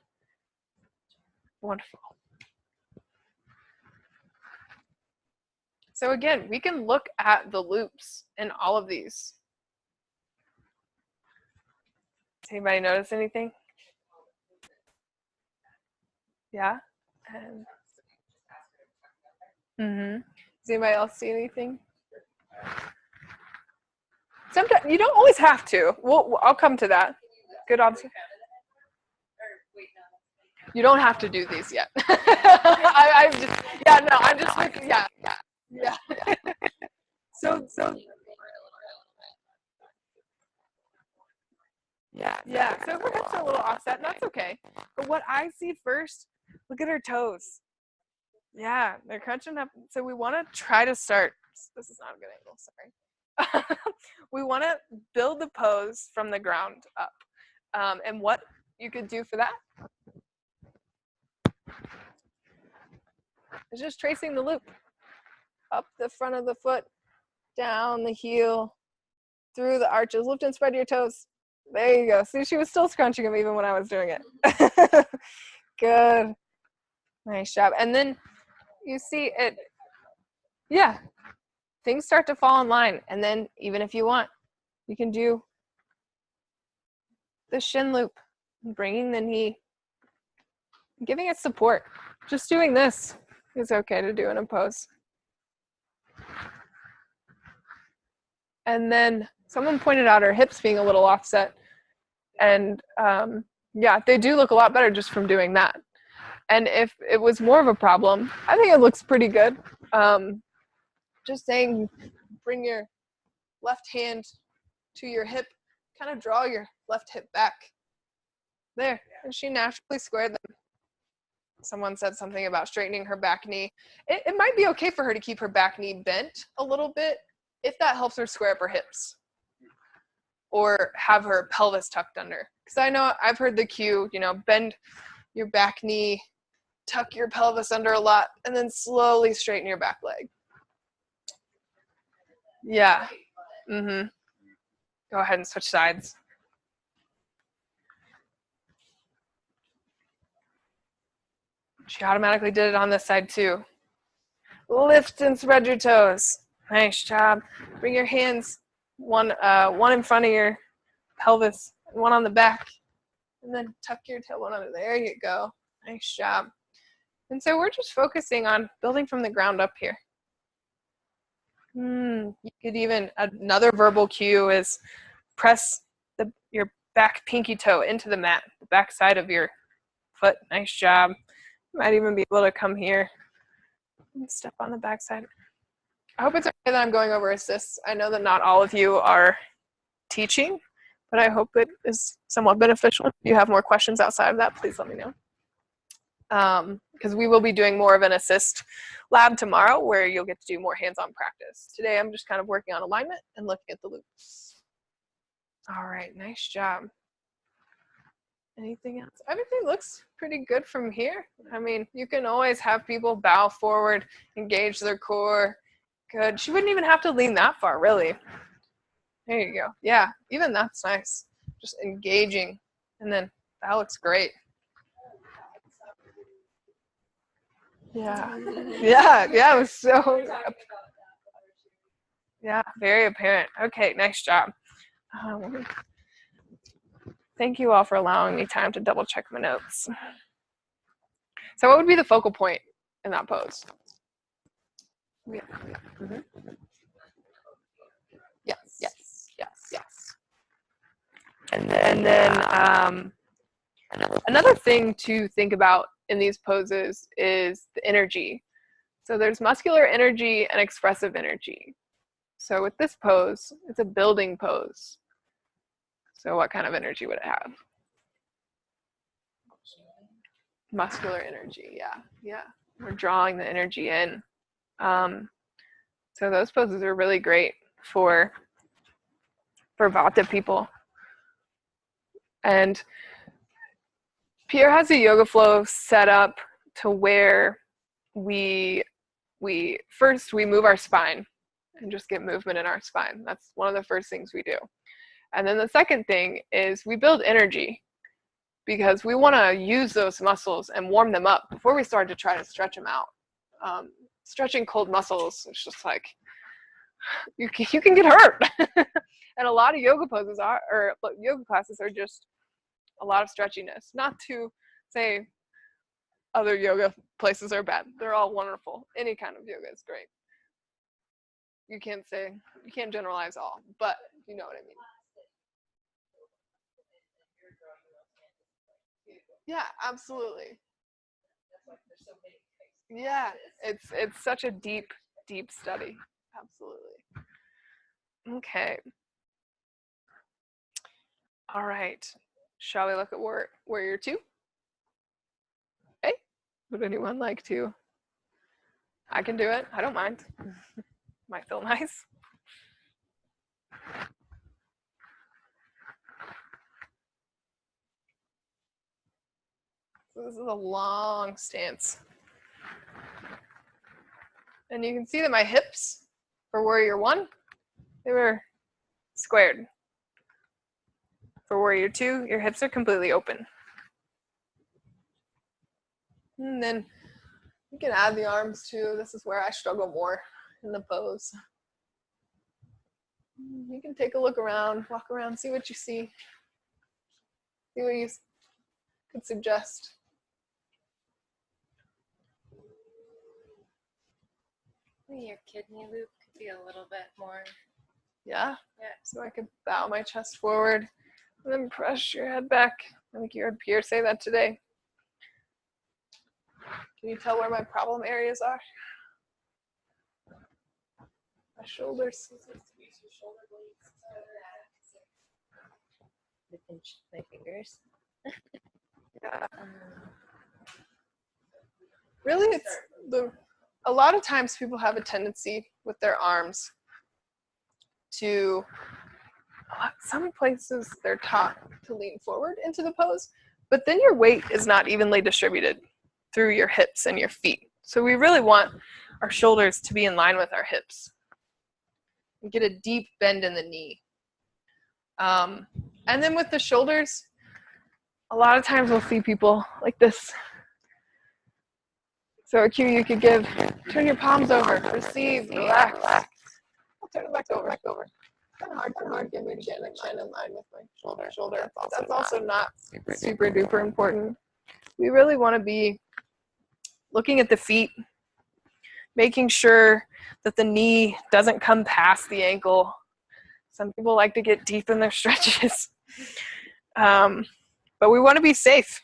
Wonderful. So again, we can look at the loops in all of these. Does anybody notice anything? Yeah? Does anybody else see anything? Sometimes you don't always have to. I'll come to that. Good observation. You don't have to do these yet. I'm just yeah. So yeah. So her hips are a little offset, and that's okay. But what I see first, look at her toes. Yeah, they're crunching up. So we want to try to start. This is not a good angle. Sorry. We want to build the pose from the ground up. And what you could do for that is just tracing the loop. Up the front of the foot, down the heel, through the arches. Lift and spread your toes. There you go. See, she was still scrunching them even when I was doing it. Good. Nice job. And then you see it, yeah, things start to fall in line. And then even if you want, you can do the shin loop, bringing the knee, giving it support. Just doing this is okay to do in a pose. And then someone pointed out her hips being a little offset. And yeah, they do look a lot better just from doing that. And if it was more of a problem, I think it looks pretty good. Just saying, bring your left hand to your hip kind of draw your left hip back. There, and she naturally squared them. Someone said something about straightening her back knee. It might be okay for her to keep her back knee bent a little bit if that helps her square up her hips or have her pelvis tucked under. Because I know I've heard the cue, you know, bend your back knee, tuck your pelvis under a lot, and then slowly straighten your back leg. Yeah. Mm-hmm. Go ahead and switch sides. She automatically did it on this side too. Lift and spread your toes. Nice job. Bring your hands one in front of your pelvis, and one on the back, and then tuck your tailbone under. There you go. Nice job. And so we're just focusing on building from the ground up here. You could even, another verbal cue is press your back pinky toe into the mat, the back side of your foot. Nice job. Might even be able to come here and step on the back side. I hope it's okay that I'm going over assists. I know that not all of you are teaching, but I hope it is somewhat beneficial. If you have more questions outside of that, please let me know. Because we will be doing more of an assist lab tomorrow where you'll get to do more hands-on practice. Today I'm just kind of working on alignment and looking at the loops. All right, nice job. Anything else? Everything looks pretty good from here. I mean, you can always have people bow forward, engage their core. Good. She wouldn't even have to lean that far, really. There you go. Yeah, even that's nice. Just engaging. And then that looks great. Yeah. Yeah, it was so, yeah, very apparent. Okay, nice job. Thank you all for allowing me time to double check my notes. So what would be the focal point in that pose? Yeah. Mm-hmm. Yes. And then another thing to think about in these poses is the energy. So there's muscular energy and expressive energy. So with this pose, it's a building pose. So what kind of energy would it have? Muscular energy, yeah. We're drawing the energy in. So those poses are really great for Vata people. And Pierre has a yoga flow set up to where we first move our spine and just get movement in our spine. That's one of the first things we do. And then the second thing is we build energy because we want to use those muscles and warm them up before we start to try to stretch them out. Stretching cold muscles, it's just like, you can get hurt. And a lot of yoga poses yoga classes are just a lot of stretchiness. Not to say other yoga places are bad. They're all wonderful. Any kind of yoga is great. You can't generalize all, but you know what I mean. Yeah, absolutely. Yeah, it's such a deep study. Absolutely. Okay. All right. Shall we look at warrior 2? Hey, would anyone like to? I can do it. I don't mind. Might feel nice. So this is a long stance. And you can see that my hips for warrior 1, they were squared. For warrior 2, your hips are completely open. And then you can add the arms too. This is where I struggle more in the pose. You can take a look around, walk around, see what you see. See what you could suggest. Your kidney loop could be a little bit more. Yeah. So I could bow my chest forward and then press your head back. I think you heard Pierre say that today. Can you tell where my problem areas are? My shoulders. to pinch my fingers. Yeah. Really, a lot of times people have a tendency with their arms to, some places they're taught to lean forward into the pose, but then your weight is not evenly distributed through your hips and your feet. So we really want our shoulders to be in line with our hips and get a deep bend in the knee. And then with the shoulders, a lot of times we'll see people like this. So a cue you could give, turn your palms over, receive, relax. I'll turn it back over. Kind of hard to get me to get in line with my shoulder. That's also not super duper important. We really want to be looking at the feet, making sure that the knee doesn't come past the ankle. Some people like to get deep in their stretches. But we want to be safe.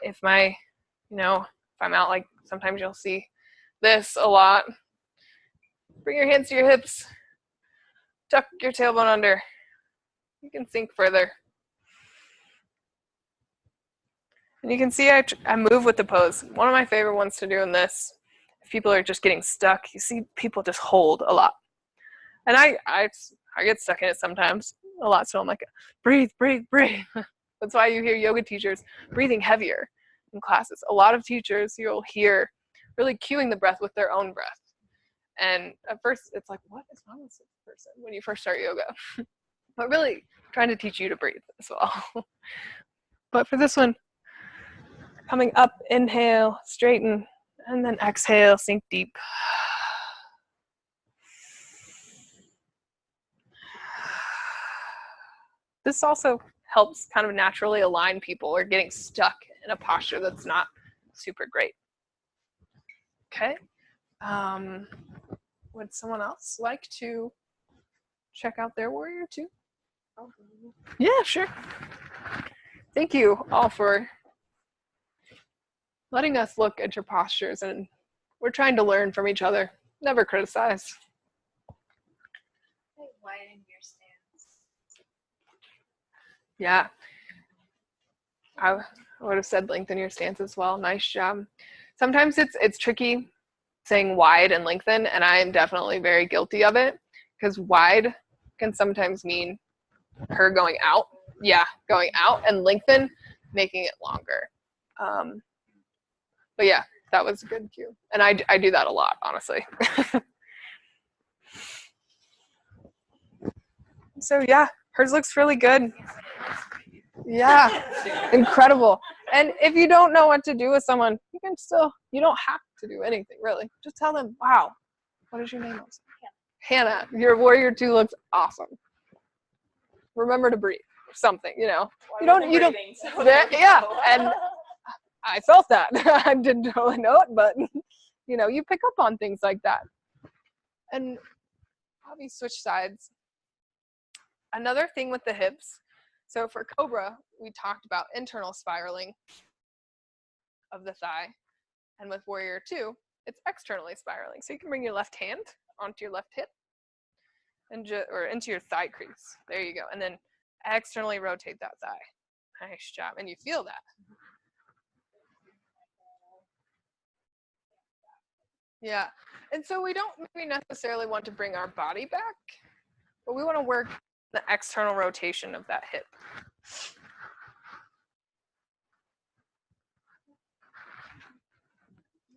If I'm out, like sometimes you'll see this a lot. Bring your hands to your hips. Tuck your tailbone under. You can sink further. And you can see I move with the pose. One of my favorite ones to do in this, if people are just getting stuck, you see people just hold a lot. And I get stuck in it sometimes, a lot, so I'm like, breathe. That's why you hear yoga teachers breathing heavier in classes. A lot of teachers you'll hear really cueing the breath with their own breath. And at first it's like, what is wrong with this person when you first start yoga? But really trying to teach you to breathe as well. But for this one, coming up, inhale, straighten, and then exhale, sink deep. This also helps kind of naturally align people or getting stuck in a posture that's not super great. Okay. Would someone else like to check out their warrior too? Yeah, sure. Thank you all for letting us look at your postures, and we're trying to learn from each other. Never criticize. Widen your stance. Yeah. I would have said lengthen your stance as well. Nice job. Sometimes it's tricky saying wide and lengthen, and I am definitely very guilty of it, because wide can sometimes mean her going out. Yeah, going out, and lengthen, making it longer. But yeah, that was a good cue. And I do that a lot, honestly. So yeah, hers looks really good. Yeah, incredible. And if you don't know what to do with someone, you don't have to do anything, really. Just tell them, wow, what is your name? Hannah, your warrior 2 looks awesome. Remember to breathe or something, you don't, yeah, and I felt that. I didn't really know it, but you pick up on things like that. And probably switch sides. Another thing with the hips, so for Cobra, we talked about internal spiraling of the thigh, and with Warrior 2, it's externally spiraling. So you can bring your left hand onto your left hip, or into your thigh crease. There you go. And then externally rotate that thigh. Nice job. And you feel that. Yeah. And so we don't maybe necessarily want to bring our body back, but we want to work the external rotation of that hip.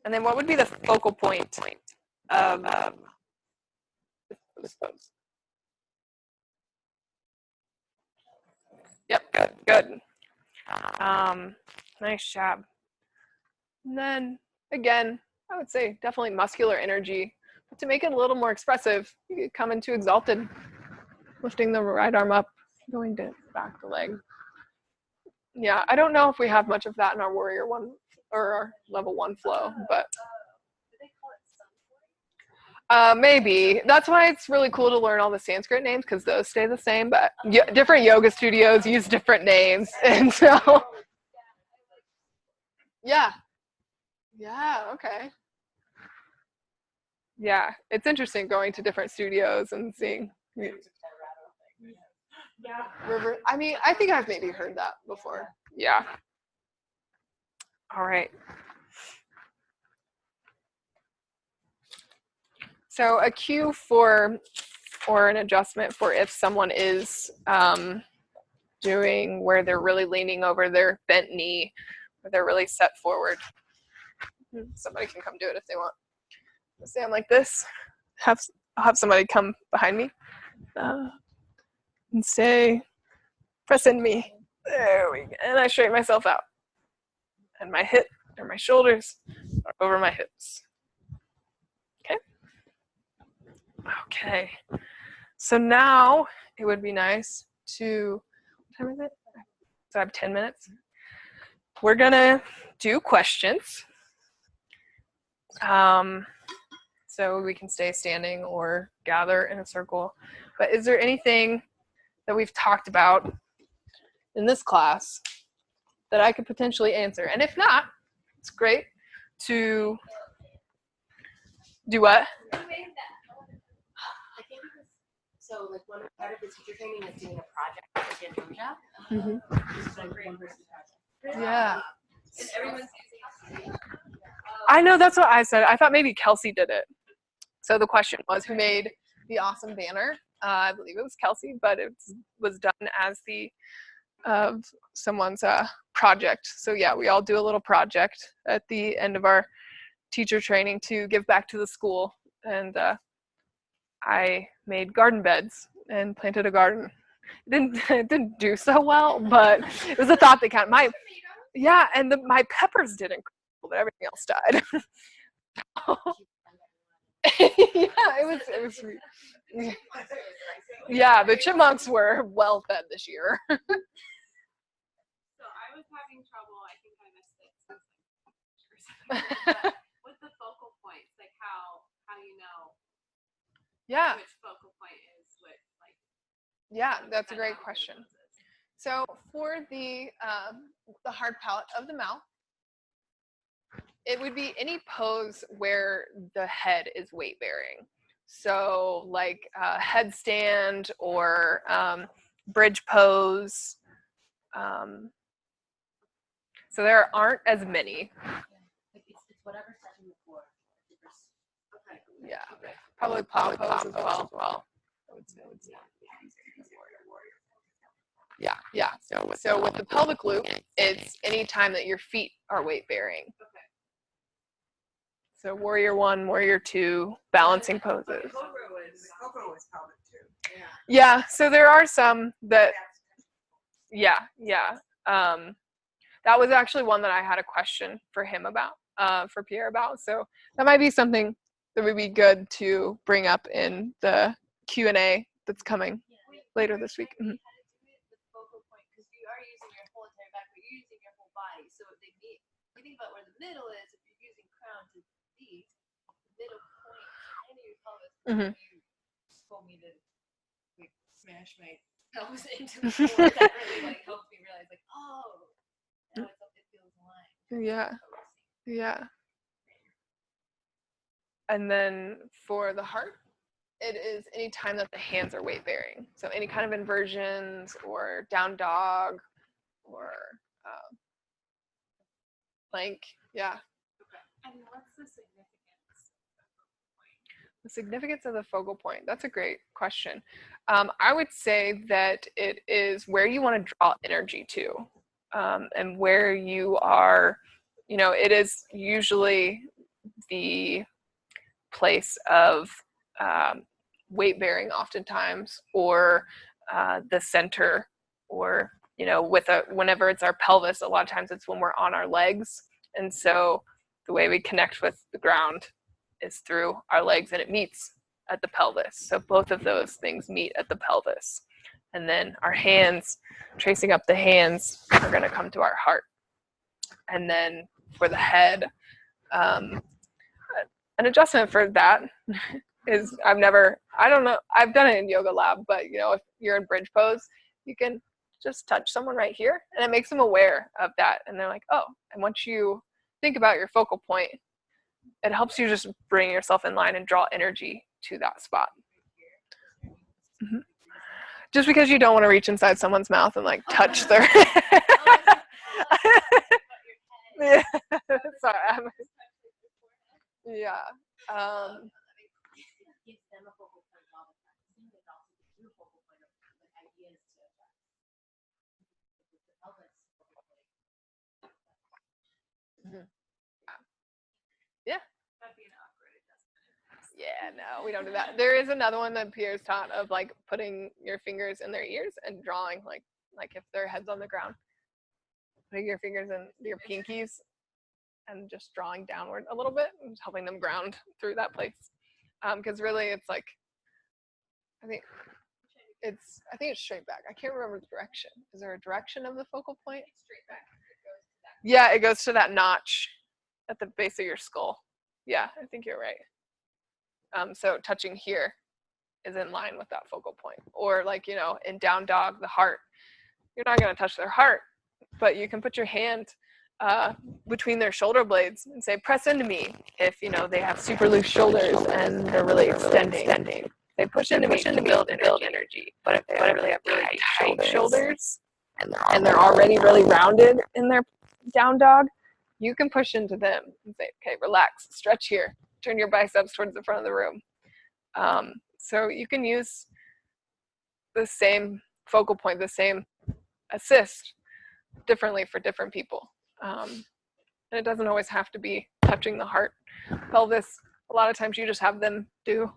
And then what would be the focal point of this pose? Yep, good. Nice job. And then again, I would say definitely muscular energy. But to make it a little more expressive, you could come into exalted, lifting the right arm up, going to back the leg. Yeah, I don't know if we have much of that in our Warrior 1 or our level 1 flow, but maybe. That's why it's really cool to learn all the Sanskrit names, because those stay the same, but different yoga studios use different names. And so, yeah, okay. Yeah, it's interesting going to different studios and seeing. Yeah. River. I mean, I think I've maybe heard that before. Yeah. All right. So a cue for, or an adjustment for if someone is doing where they're really leaning over their bent knee, where they're really set forward. Somebody can come do it if they want. I'll stand like this. I'll have somebody come behind me and say, press in me. There we go. And I straighten myself out. And my hip or my shoulders are over my hips. Okay. Okay. So now it would be nice to, what time is it? So I have 10 minutes. We're gonna do questions. So we can stay standing or gather in a circle. But is there anything that we've talked about in this class that I could potentially answer? And if not, it's great to do what? I think it was, so like one part of the teacher training is doing a project with Antonia. It's like one person project. Yeah. And everyone's using I know, that's what I said. I thought maybe Kelsey did it. So the question was, who made the awesome banner? I believe it was Kelsey, but it was done as the someone's project. So yeah, we all do a little project at the end of our teacher training to give back to the school. And I made garden beds and planted a garden. It didn't do so well, but it was a thought that counted. Yeah, and my peppers didn't, but everything else died. Yeah, it was sweet. Yeah, the chipmunks were well fed this year. So I was having trouble. I think I missed it. But with the focal points, like how you know Yeah, which focal point is what, like. yeah, that's a great question. So for the hard palate of the mouth, it would be any pose where the head is weight bearing. So like headstand or bridge pose. So there aren't as many. It's whatever setting the floor. Yeah, probably plow pose as well. Yeah. So with the pelvic loop, it's any time that your feet are weight bearing. So warrior 1, warrior 2, balancing poses. Cobra was pelvic too. Yeah, so there are some that, yeah. That was actually one that I had a question for him about, for Pierre about. So that might be something that would be good to bring up in the Q&A that's coming later this week. The focal point, because you are using your whole entire back, but you're using your whole body. So if they meet, you think about where the middle is. If you're using crown to these, the middle point into your pelvis. You told me to like smash my pelvis into the floor. That really like helped me realize like, oh, now it feels aligned. Yeah. And then for the heart, it is any time that the hands are weight bearing. So any kind of inversions or down dog or plank. Yeah. And what's the significance? The significance of the focal point. That's a great question. I would say that it is where you want to draw energy to, and where you are, it is usually the place of weight bearing oftentimes, or the center, or whenever it's our pelvis, a lot of times it's when we're on our legs. And so the way we connect with the ground is through our legs, and it meets at the pelvis. So both of those things meet at the pelvis. And then our hands, tracing up the hands, are going to come to our heart. And then for the head, an adjustment for that is I've done it in yoga lab, but if you're in bridge pose, you can just touch someone right here, and it makes them aware of that. And they're like, oh, and once you think about your focal point, it helps you just bring yourself in line and draw energy to that spot. Just because you don't want to reach inside someone's mouth and like touch their. Yeah. Sorry. Yeah. Gives them a focal point while they're practicing. It also gives you a focal point of like ideas to address. With the pelvis focal point. Yeah. That'd be an awkward adjustment. Yeah, no, we don't do that. There is another one that Pierre's taught of like putting your fingers in their ears and drawing like if their head's on the ground, putting your fingers in your pinkies and just drawing downward a little bit and just helping them ground through that place. Because really it's like, I think it's straight back. I can't remember the direction. Is there a direction of the focal point? It's straight back. It goes to that. Yeah, it goes to that notch at the base of your skull. Yeah, I think you're right. So touching here is in line with that focal point. Or like, you know, in down dog, the heart. You're not going to touch their heart, but you can put your hand between their shoulder blades and say, press into me. If, you know, they have super loose shoulders and they're really extending. They push into me to build energy. But if they really have really tight shoulders and they're already really rounded in their down dog, you can push into them and say, okay, relax, stretch here, turn your biceps towards the front of the room. So you can use the same focal point, the same assist differently for different people. And it doesn't always have to be touching the heart, pelvis. A lot of times you just have them do.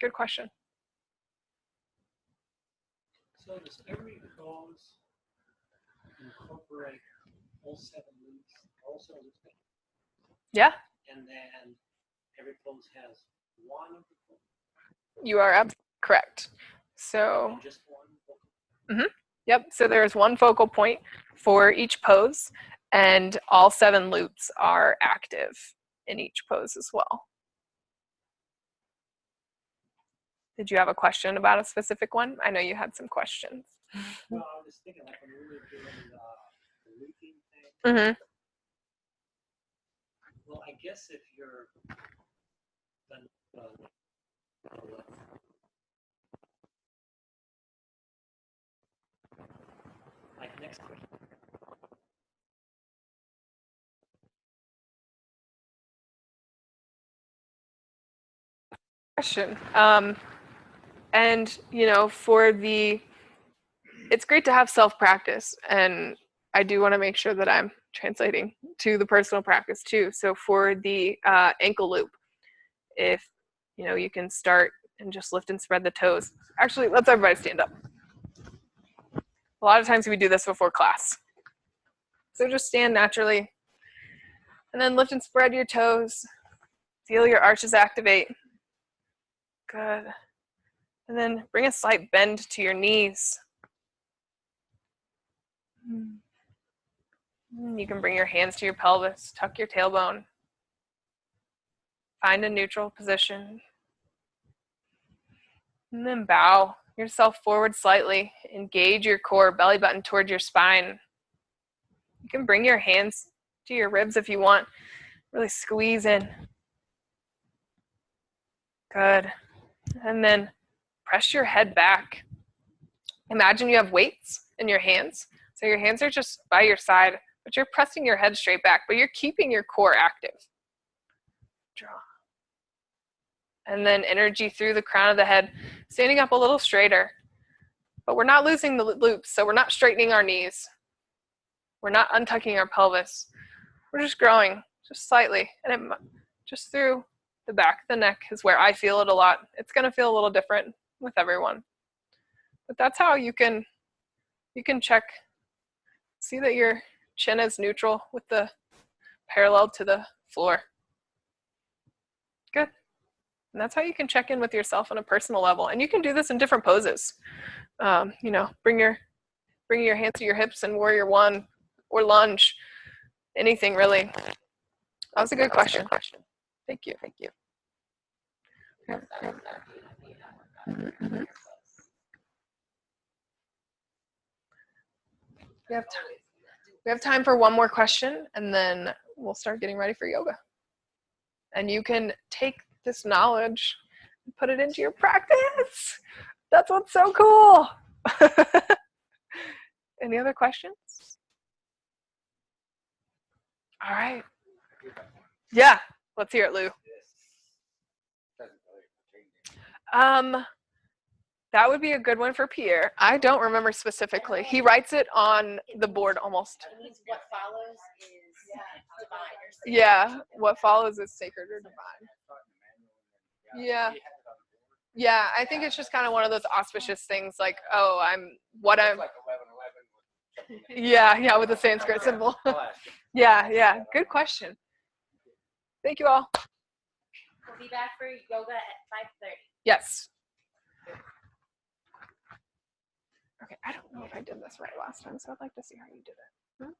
Good question. So does every pose incorporate all 7 moves, also? Yeah, And then every pose has one of the poses? you are absolutely correct. So, Just one? yep, so there's one focal point for each pose, and all 7 loops are active in each pose as well. Did you have a question about a specific one? I know you had some questions. Well, I was thinking like when we were doing the looping thing. Mm-hmm. Well, I guess if you're like next question. And you know, it's great to have self-practice, and I do want to make sure that I'm translating to the personal practice too. So for the ankle loop, if you know, you can start and just lift and spread the toes. Actually, let's everybody stand up. A lot of times we do this before class. So just stand naturally and then lift and spread your toes. Feel your arches activate. Good. And then bring a slight bend to your knees. You can bring your hands to your pelvis, tuck your tailbone. Find a neutral position. And then bow yourself forward slightly. Engage your core, belly button towards your spine. You can bring your hands to your ribs if you want. Really squeeze in. Good. And then press your head back. Imagine you have weights in your hands. So your hands are just by your side, but you're pressing your head straight back, but you're keeping your core active. Draw. And then energy through the crown of the head, standing up a little straighter. But we're not losing the loops, so we're not straightening our knees. We're not untucking our pelvis. We're just growing, just slightly. And just through the back of the neck is where I feel it a lot. It's going to feel a little different with everyone. But that's how you can check. See that your chin is neutral with the parallel to the floor. Good. And that's how you can check in with yourself on a personal level. And you can do this in different poses. You know, bring your hands to your hips in warrior 1 or lunge. Anything really. That was a good question. Thank you. Mm-hmm. We have time for one more question, and then we'll start getting ready for yoga. And you can take this knowledge put it into your practice. That's what's so cool. Any other questions? All right. Yeah, let's hear it, Lou. That would be a good one for Pierre. I don't remember specifically. He writes it on the board almost. It means what follows is divine or sacred. Yeah, what follows is sacred or divine. Yeah. Yeah, I think it's just kind of one of those auspicious things like, oh, yeah, with the Sanskrit symbol. Yeah, good question. Thank you all. We'll be back for yoga at 5:30. Yes. Okay, I don't know if I did this right last time, so I'd like to see how you did it.